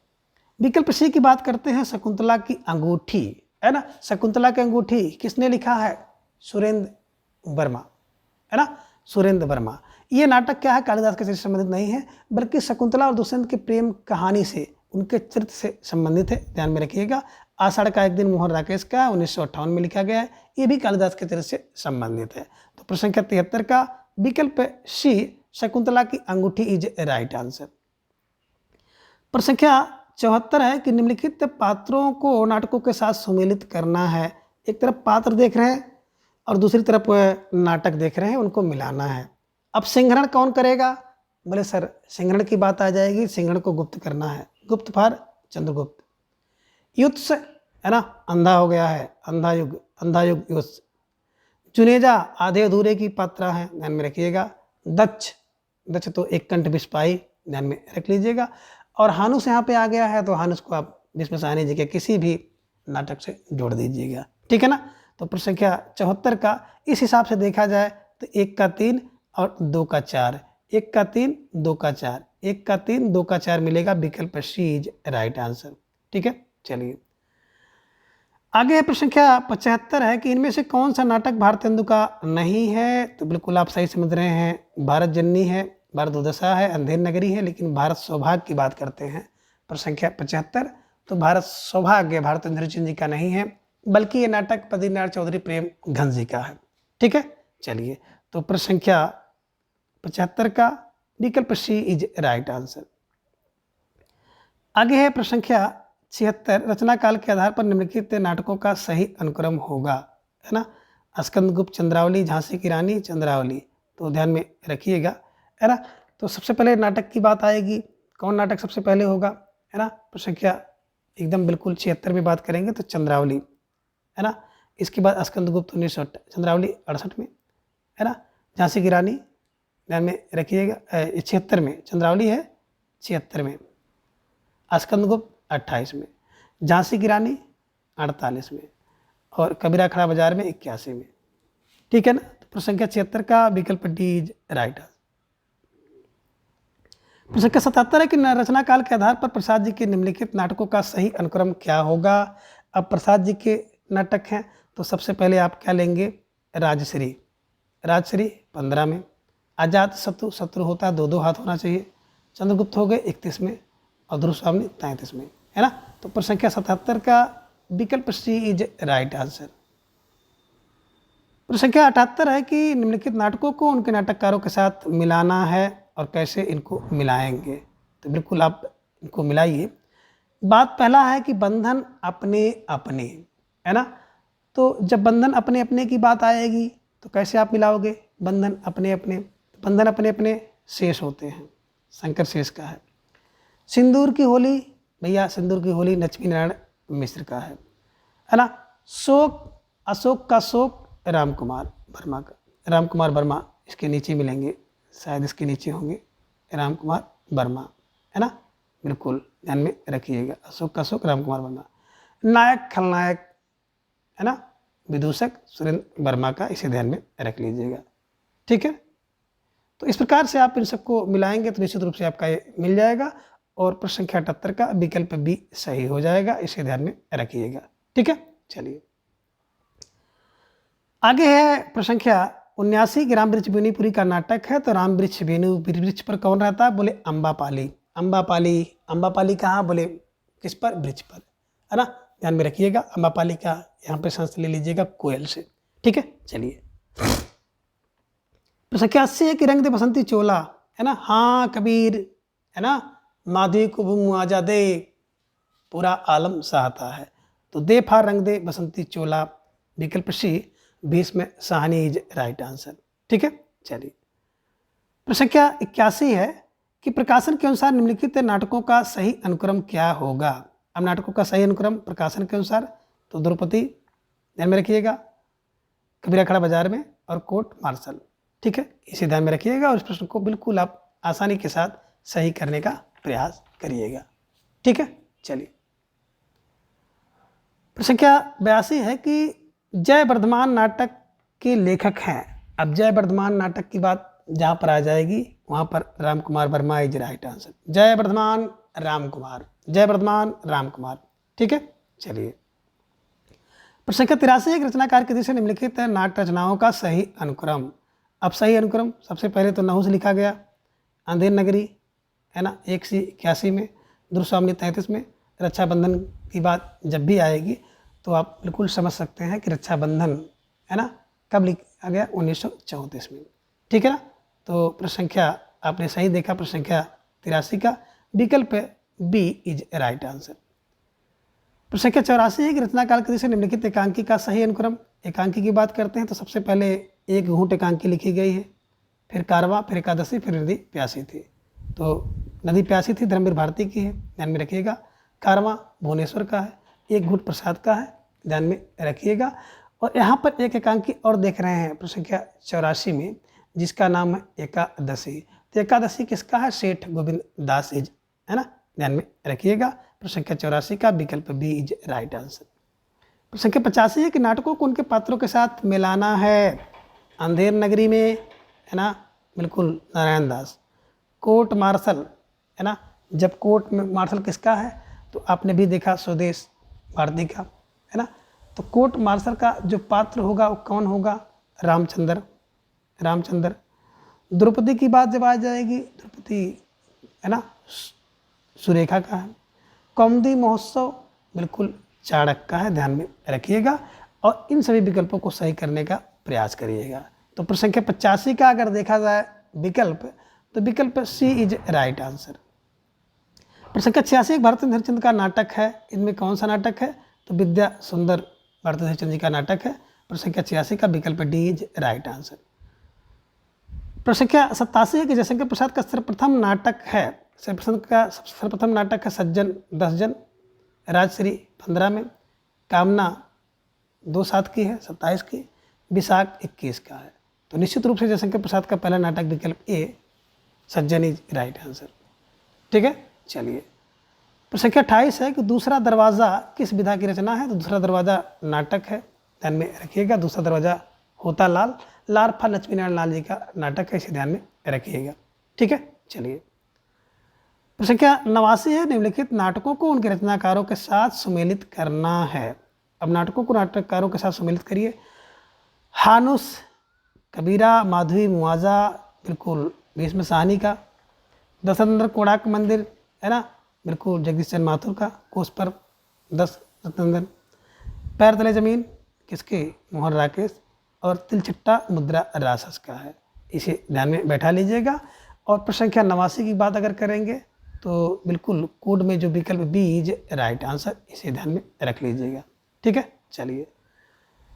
विकल्प सी की बात करते हैं, शकुंतला की अंगूठी, है ना। शकुंतला की अंगूठी किसने लिखा है? सुरेंद्र वर्मा, है ना, सुरेंद्र वर्मा। ये नाटक क्या है, कालिदास के चरित्र से संबंधित नहीं है, बल्कि शकुंतला और दुष्यंत की प्रेम कहानी से, उनके चरित्र से संबंधित है, ध्यान में रखिएगा। आषाढ़ का एक दिन मोहन राकेश का 1958 में लिखा गया है, ये भी कालिदास के चरित्र से संबंधित है। तो प्रश्न संख्या 73 का विकल्प सी शकुंतला की अंगूठी इज राइट आंसर। प्रश्न संख्या 74 है कि निम्नलिखित पात्रों को नाटकों के साथ सुमेलित करना है। एक तरफ पात्र देख रहे हैं और दूसरी तरफ नाटक देख रहे हैं, उनको मिलाना है। अब सिंहरण कौन करेगा? बोले सर सिंहरण की बात आ जाएगी, सिंहरण को गुप्त करना है, गुप्त फॉर चंद्रगुप्त। युत्स है ना, अंधा हो गया है, अंधा युग युत्स। जुनेजा आधे अधूरे की पात्रा है, ध्यान में रखिएगा। दक्ष तो एक कंठ विस्पाई, ध्यान में रख लीजिएगा। और हानुस यहाँ पे आ गया है, तो हानुस को आप भीष्म साहनी जी के किसी भी नाटक से जोड़ दीजिएगा, ठीक है ना। तो प्रश्न संख्या 74 का इस हिसाब से देखा जाए तो 1 का 3 और 2 का 4, 1 का 3 2 का 4, 1 का 3 2 का 4 मिलेगा, विकल्प सी इज राइट आंसर, ठीक है, चलिए। आगे है प्रश्न संख्या 75 है कि इनमें से कौन सा नाटक भारतेंदु का नहीं है? तो बिल्कुल आप सही समझ रहे हैं, भारत जननी है, भारत दुर्दशा है, अंधेर नगरी है, लेकिन भारत सौभाग्य की बात करते हैं। प्रश्न संख्या 75, तो भारत सौभाग्य भारतेंदु हरिश्चंद्र जी का नहीं है, बल्कि ये नाटक बद्रीनाथ चौधरी प्रेम घन जी का है, ठीक है, चलिए। तो प्रश्न संख्या 75 का विकल्प सी इज राइट आंसर। आगे है प्रश्न संख्या 76, रचना काल के आधार पर निम्नलिखित नाटकों का सही अनुक्रम होगा, है ना। स्कंदगुप्त चंद्रावली, झांसी की रानी चंद्रावली, तो ध्यान में रखिएगा, है ना। तो सबसे पहले नाटक की बात आएगी, कौन नाटक सबसे पहले होगा, है ना। प्रश्न संख्या एकदम बिल्कुल 76 में बात करेंगे तो चंद्रावली, है ना। इसके बाद स्कंदगुप्त 1968, चंद्रावली 68 में, है ना। झांसी की रानी ध्यान में रखिएगा, 76 में, चंद्रावली है 76 में, स्कंदगुप्त 28 में, झांसी की रानी 48 में, और कबीरा खड़ा बाजार में 81 में, ठीक है ना। तो प्रश्न संख्या 76 का विकल्प डी इज राइट। प्रश्न संख्या 77 है कि रचना काल के आधार पर प्रसाद जी के निम्नलिखित नाटकों का सही अनुक्रम क्या होगा? अब प्रसाद जी के नाटक हैं तो सबसे पहले आप क्या लेंगे? राजश्री 15 में, आजाद शत्रु होता है 2-2 हाथ होना चाहिए, चंद्रगुप्त हो गए 31 में, और ध्रुव स्वामी 33 में, है ना। तो प्रश्न संख्या 77 का विकल्प सी इज राइट आंसर। प्रश्न संख्या 78 है कि निम्नलिखित नाटकों को उनके नाटककारों के साथ मिलाना है और कैसे इनको मिलाएंगे? तो बिल्कुल आप इनको मिलाइए। बात पहला है कि बंधन अपने अपने, है ना। तो जब बंधन अपने अपने की बात आएगी तो कैसे आप मिलाओगे? बंधन अपने अपने, बंधन अपने अपने शेष होते हैं, शंकर शेष का है। सिंदूर की होली, भैया सिंदूर की होली लक्ष्मी नारायण मिश्र का है ना। शोक, अशोक का शोक राम कुमार वर्मा का, राम कुमार वर्मा इसके नीचे मिलेंगे, शायद इसके नीचे होंगे राम कुमार वर्मा, है ना, बिल्कुल ध्यान में रखिएगा। अशोक का अशोक राम कुमार वर्मा। नायक खलनायक, है ना, विदूषक सुरेंद्र वर्मा का, इसे ध्यान में रख लीजिएगा। ठीक है, तो इस प्रकार से आप इन सबको मिलाएंगे तो निश्चित रूप से आपका ये मिल जाएगा और प्रश्न संख्या 78 का विकल्प बी सही हो जाएगा, इसे ध्यान में रखिएगा। ठीक है, चलिए आगे है प्रश्न संख्या 79 कि राम वृक्ष बेनीपुरी का नाटक है, तो राम वृक्ष बेनु वृक्ष पर कौन रहता है? बोले अम्बापाली। अम्बापाली, अम्बापाली कहाँ? बोले किस पर? वृक्ष पर, है ना, ध्यान में रखिएगा। अम्बापाली का यहाँ पे संस ले लीजिएगा कोयल से। ठीक है, चलिए प्रश्न संख्या 80 है कि रंग दे बसंती चोला, है ना, हाँ कबीर, है ना, माधवी को मुआवजा दे पूरा आलम सहता है, तो दे फार रंग दे बसंती चोला, विकल्प C Bhishma Sahni is right answer. ठीक है, चलिए प्रश्न संख्या 81 है कि प्रकाशन के अनुसार निम्नलिखित नाटकों का सही अनुक्रम क्या होगा? अब नाटकों का सही अनुक्रम प्रकाशन के अनुसार, तो द्रौपदी ध्यान में रखिएगा, कबीरा खड़ा बाजार में और कोर्ट मार्शल। ठीक है, इसे ध्यान में रखिएगा और इस प्रश्न को बिल्कुल आप आसानी के साथ सही करने का प्रयास करिएगा। ठीक है, चलिए प्रश्न संख्या 82 है कि जय वर्धमान नाटक के लेखक हैं। अब जय वर्धमान नाटक की बात जहाँ पर आ जाएगी वहाँ पर Ram Kumar Verma is right answer. जय वर्धमान राम कुमार, जय वर्धमान राम कुमार। ठीक है, चलिए प्रश्न संख्या 83 है कि रचनाकार के दृष्टि से निम्नलिखित नाट्य रचनाओं का सही अनुक्रम। अब सही अनुक्रम सबसे पहले तो नहुस लिखा गया, अंधेर नगरी, है ना, 181 में, दुर्स्वामी 33 में। रक्षाबंधन की बात जब भी आएगी तो आप बिल्कुल समझ सकते हैं कि रक्षाबंधन, है ना, कब लिखा गया? 1934 में। ठीक है ना, तो प्रश्न संख्या आपने सही देखा, प्रश्न संख्या 83 का विकल्प बी इज राइट आंसर। प्रश्न संख्या 84 है कि रचनाकार के दृष्टि से निम्नलिखित एकांकी का सही अनुक्रम। एकांकी की बात करते हैं तो सबसे पहले एक घूंट एकांकी लिखी गई है, फिर कारवां, फिर एकादशी, फिर नदी प्यासी थी। तो नदी प्यासी थी धर्मवीर भारती की है, ध्यान में रखिएगा। कारवां भुवनेश्वर का है, एक घूंट प्रसाद का है, ध्यान में रखिएगा। और यहाँ पर एक एकांकी और देख रहे हैं प्रश्न संख्या 84 में, जिसका नाम है एकादशी। तो एकादशी किसका है? सेठ गोविंद दास इज, है ना, ध्यान में रखिएगा। प्रश्न संख्या 84 का विकल्प बी इज राइट आंसर। प्रश्न संख्या 85 है कि नाटकों को उनके पात्रों के साथ मिलाना है। अंधेर नगरी में, है ना, बिल्कुल नारायण दास। कोर्ट मार्शल, है ना, जब कोर्ट में मार्शल किसका है? तो आपने भी देखा स्वदेश भारती का, है ना। तो कोर्ट मार्शल का जो पात्र होगा वो कौन होगा? रामचंद्र, रामचंद्र। द्रौपदी की बात जब आ जाएगी, द्रौपदी, है ना, सुरेखा का है। कौमुदी महोत्सव बिल्कुल चाणक्य का है, ध्यान में रखिएगा और इन सभी विकल्पों को सही करने का प्रयास करिएगा। तो प्रश्न संख्या 85 का अगर देखा जाए विकल्प, तो विकल्प सी इज राइट आंसर। प्रश्न संख्या 86 भारतेंद्र हरिश्चंद्र का नाटक है, इनमें कौन सा नाटक है? तो विद्या सुंदर भारतेंद्र हरिश्चंद्र जी का नाटक है। प्रश्न संख्या 86 का विकल्प डी इज राइट आंसर। प्रश्न संख्या 87 है कि जयशंकर प्रसाद का सर्वप्रथम नाटक है। सर्वप्रथम नाटक है सज्जन 10 जन, राजश्री 15 में, कामना 2/7 की है, 27 की, विशाख 21 का है। तो निश्चित रूप से जयशंकर प्रसाद का पहला नाटक विकल्प ए सज्जन इज राइट आंसर। ठीक है, चलिए प्रश्न संख्या 28 है कि दूसरा दरवाज़ा किस विधा की रचना है? तो दूसरा दरवाज़ा नाटक है, ध्यान में रखिएगा। दूसरा दरवाज़ा होता लाल, लारफा लक्ष्मी नारायण लाल जी का नाटक है, इसे ध्यान में रखिएगा। ठीक है, चलिए प्रश्न संख्या 89 है निम्नलिखित नाटकों को उनके रचनाकारों के साथ सुमेलित करना है। अब नाटकों को नाटककारों के साथ सुमेलित करिए। हानुस, कबीरा, माधवी मुआवजा, बिल्कुल भीष्म साहनी का। दशरथ कोणार्क मंदिर, है ना, बिल्कुल जगदीश चंद्र माथुर का। कोस पर 10 रत्नंदन। पैर तले जमीन किसके? मोहन राकेश। और तिलचिट्टा मुद्रा रासस का है, इसे ध्यान में बैठा लीजिएगा। और प्रश्न संख्या 89 की बात अगर करेंगे तो बिल्कुल कोड में जो विकल्प बी इज राइट आंसर, इसे ध्यान में रख लीजिएगा। ठीक है, चलिए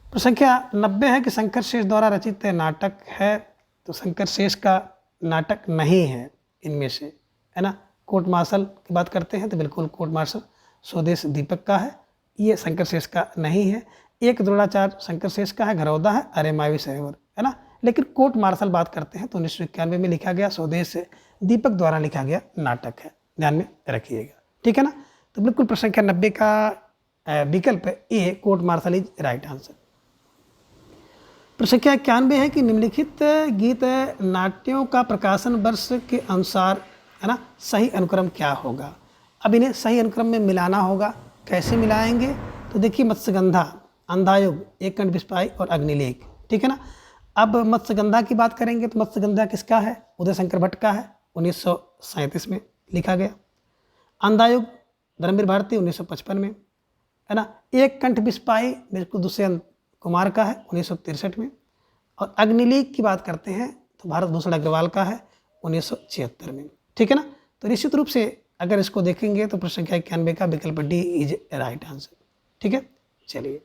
प्रश्न संख्या 90 है कि शंकर शेष द्वारा रचित नाटक है। तो शंकर शेष का नाटक नहीं है इनमें से, है ना। कोर्ट मार्शल की बात करते हैं तो बिल्कुल कोर्ट मार्शल स्वदेश दीपक का है, ये शंकर शेष का नहीं है। एक द्रोणाचार्य शंकर शेष का है, घरौदा है, अरे मावी सरोवर, है ना। लेकिन कोर्ट मार्शल बात करते हैं तो 1991 में लिखा गया स्वदेश दीपक द्वारा लिखा गया नाटक है, ध्यान में रखिएगा, ठीक है ना। तो बिल्कुल प्रश्न संख्या 90 का विकल्प A court martial is right answer. प्रश्न संख्या 91 है कि निम्नलिखित गीत नाट्यों का प्रकाशन वर्ष के अनुसार, है ना, सही अनुक्रम क्या होगा। अब इन्हें सही अनुक्रम में मिलाना होगा, कैसे मिलाएंगे तो देखिए मत्स्यगंधा, अंधायुग, एक कंठ बिस्पाई और अग्निलेख, ठीक है ना। अब मत्स्यगंधा की बात करेंगे तो मत्स्यगंधा किसका है, उदय शंकर भट्ट का है, 1937 में लिखा गया। अंधायुग धर्मवीर भारती 1955 में, है ना। एक कंठ बिस्पाई बिल्कुल दुष्यंत कुमार का है, 1963 में। और अग्निलेख की बात करते हैं तो भारत भूषण अग्रवाल का है, 1976 में, ठीक है ना। तो निश्चित रूप से अगर इसको देखेंगे तो प्रश्न संख्या 91 का विकल्प डी इज राइट आंसर, ठीक है। चलिए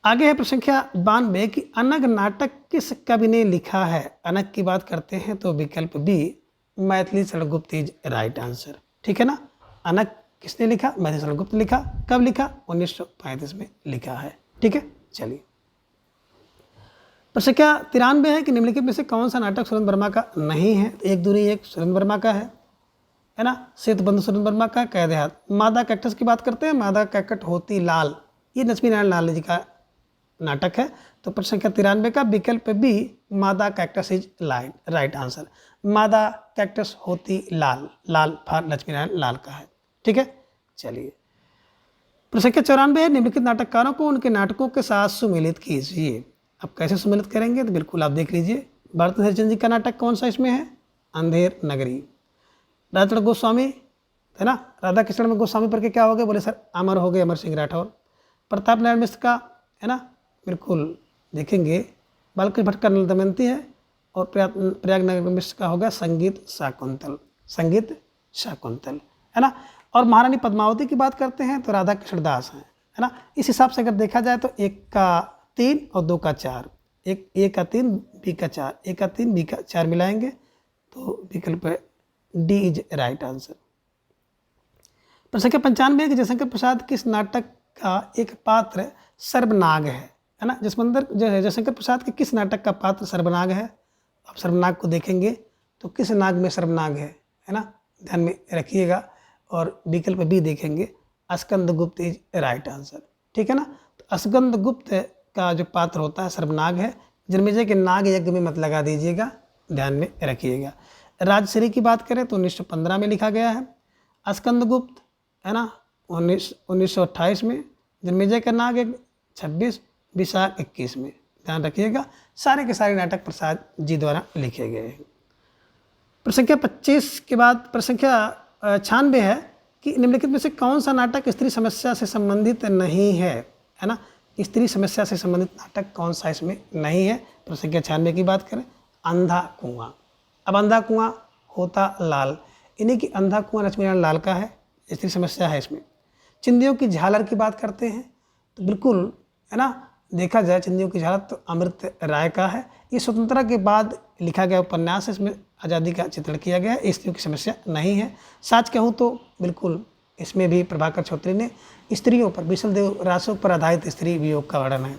आगे है प्रश्न संख्या 92 कि अनग नाटक किस कवि ने लिखा है। अनग की बात करते हैं तो विकल्प B Maithili Sharan Gupt is right answer, ठीक है ना। अनग किसने लिखा, मैथिली शरण गुप्त ने लिखा, कब लिखा, 1935 में लिखा है, ठीक है। चलिए प्रश्न संख्या 93 है कि निम्नलिखित में से कौन सा नाटक सुरेंद्र वर्मा का नहीं है। एक दूरी एक सुरेंद्र वर्मा का है ना। सेतुबंधु सुरेंद्र वर्मा का, कैद हाथ। मादा कैक्टस की बात करते हैं, मादा कैकट होती लाल, ये लक्ष्मी नारायण लाल जी का नाटक है। तो प्रश्न संख्या 93 का विकल्प बी मादा कैक्टस इज राइट आंसर। मादा कैक्टस होती लाल, लाल फॉर लक्ष्मी नारायण लाल का है, ठीक है। चलिए प्रश्न संख्या 94 है निम्नलिखित नाटककारों को उनके नाटकों के साथ सुमिलित कीजिए। अब कैसे सुमिलित करेंगे तो बिल्कुल आप देख लीजिए, भारत हरिचंद जी का नाटक कौन सा इसमें है, अंधेर नगरी। राधा गोस्वामी, है ना, राधा कृष्ण में गोस्वामी पर के क्या हो गए, बोले सर अमर हो गए अमर सिंह राठौर। प्रताप नारायण मिश्र का, है ना, बिल्कुल देखेंगे बालकृष्ण भट्ट का नल दमयंती है। और प्रयाग नगर मिश्र का होगा संगीत शाकुंतल, संगीत शाकुंतल, है ना। और महारानी पद्मावती की बात करते हैं तो राधा कृष्ण दास हैं, है ना। इस हिसाब से अगर देखा जाए तो 1 का 3 और 2 का 4, A का 3 B का 4, A का 3 B का 4 मिलाएंगे तो विकल्प डी इज राइट आंसर। प्रश्न संख्या 95 कि जयशंकर प्रसाद किस नाटक का एक पात्र सर्वनाग है ना। जयशंकर प्रसाद के किस नाटक का पात्र सर्वनाग है। अब सर्वनाग को देखेंगे तो किस नाग में सर्वनाग है ना, ध्यान में रखिएगा। और विकल्प बी देखेंगे अस्कंद गुप्त इज राइट आंसर, ठीक है ना। तो अस्कंद गुप्त का जो पात्र होता है सर्वनाग है। जन्मेजय के नाग यज्ञ में मत लगा दीजिएगा, ध्यान में रखिएगा। राजश्री की बात करें तो 1915 में लिखा गया है। अस्कंद गुप्त, है ना, 1928 में। जन्मेजय का नाग 26, विशाख 21 में, ध्यान रखिएगा। सारे के सारे नाटक प्रसाद जी द्वारा लिखे गए हैं। प्रश्न संख्या 25 के बाद प्रश्न संख्या 96 है कि निम्नलिखित में से कौन सा नाटक स्त्री समस्या से संबंधित नहीं है ना। स्त्री समस्या से संबंधित नाटक कौन सा इसमें नहीं है। प्रश्न संख्या 96 की बात करें, अंधा कुआं। अब अंधा कुआं होता लाल, इन्हीं की अंधा कुआं लक्ष्मी नारायण लाल का है, स्त्री समस्या है इसमें। चिंदियों की झालर की बात करते हैं तो बिल्कुल, है ना, देखा जाए चिंदियों की झालर तो अमृत राय का है। ये स्वतंत्रता के बाद लिखा गया उपन्यास है, इसमें आज़ादी का चित्रण किया गया है, स्त्रियों की समस्या नहीं है। सच कहूँ तो बिल्कुल इसमें भी प्रभाकर चौधरी ने स्त्रियों पर, विशलदेव रासों पर आधारित स्त्री वियोग का वर्णन है।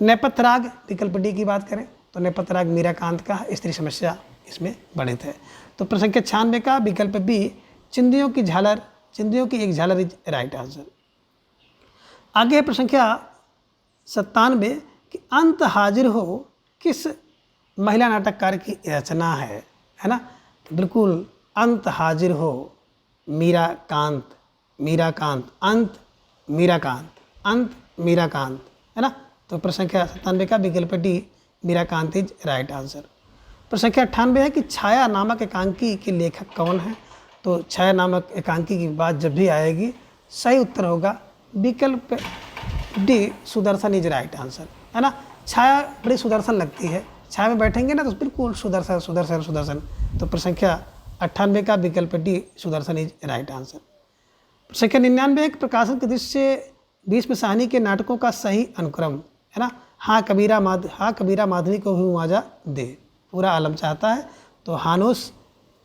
नेपथ्य राग विकल्प डी की बात करें तो नेपथ्य राग मीराकांत का स्त्री समस्या इसमें वर्णित है। तो प्रश्न संख्या 96 का विकल्प बी चिंदियों की झालर, चिंदियों की एक झालर इज राइट आंसर। आगे है प्रश्न संख्या 97 कि अंत हाजिर हो किस महिला नाटककार की रचना है ना। तो बिल्कुल अंत हाजिर हो मीराकांत, मीराकांत, अंत मीराकांत, अंत मीराकांत, है ना। तो प्रश्न संख्या 97 का विकल्प डी मीराकांत इज राइट आंसर। प्रश्न संख्या 98 है कि छाया नामक एकांकी के लेखक कौन है। तो छाया नामक एकांकी की बात जब भी आएगी सही उत्तर होगा विकल्प D Sudarshan is right answer, है ना। छाया बड़ी सुदर्शन लगती है, छाया में बैठेंगे ना तो बिल्कुल सुदर्शन सुदर्शन सुदर्शन। तो प्रश्न संख्या 98 का विकल्प D Sudarshan is right answer. प्रश्न संख्या 99 एक प्रकाशन के दृश्य से 20 में साहनी के नाटकों का सही अनुक्रम, है ना। हाँ कबीरा माधवी को भी मुआवजा दे, पूरा आलम चाहता है, तो हानूस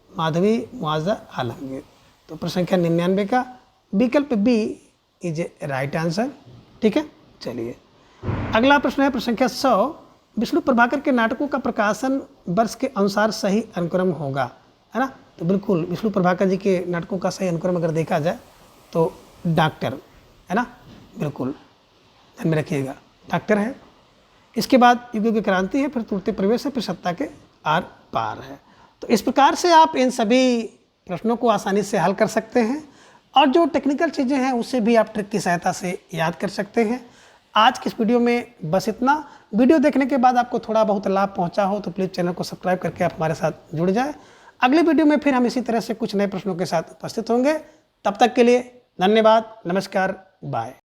माधवी मुआज़ा आलमगीर। तो प्रश्न संख्या 99 का विकल्प B is A right answer. ठीक है, चलिए अगला प्रश्न है प्रश्न संख्या 100। विष्णु प्रभाकर के नाटकों का प्रकाशन वर्ष के अनुसार सही अनुक्रम होगा, है ना। तो बिल्कुल विष्णु प्रभाकर जी के नाटकों का सही अनुक्रम अगर देखा जाए तो डॉक्टर, है ना, बिल्कुल ध्यान में रखिएगा, डॉक्टर है। इसके बाद युग की क्रांति है, फिर तुरते प्रवेश है, फिर सत्ता के आर पार है। तो इस प्रकार से आप इन सभी प्रश्नों को आसानी से हल कर सकते हैं और जो टेक्निकल चीज़ें हैं उससे भी आप ट्रिक की सहायता से याद कर सकते हैं। आज की इस वीडियो में बस इतना। वीडियो देखने के बाद आपको थोड़ा बहुत लाभ पहुंचा हो तो प्लीज़ चैनल को सब्सक्राइब करके आप हमारे साथ जुड़ जाएं। अगले वीडियो में फिर हम इसी तरह से कुछ नए प्रश्नों के साथ उपस्थित होंगे। तब तक के लिए धन्यवाद, नमस्कार, बाय।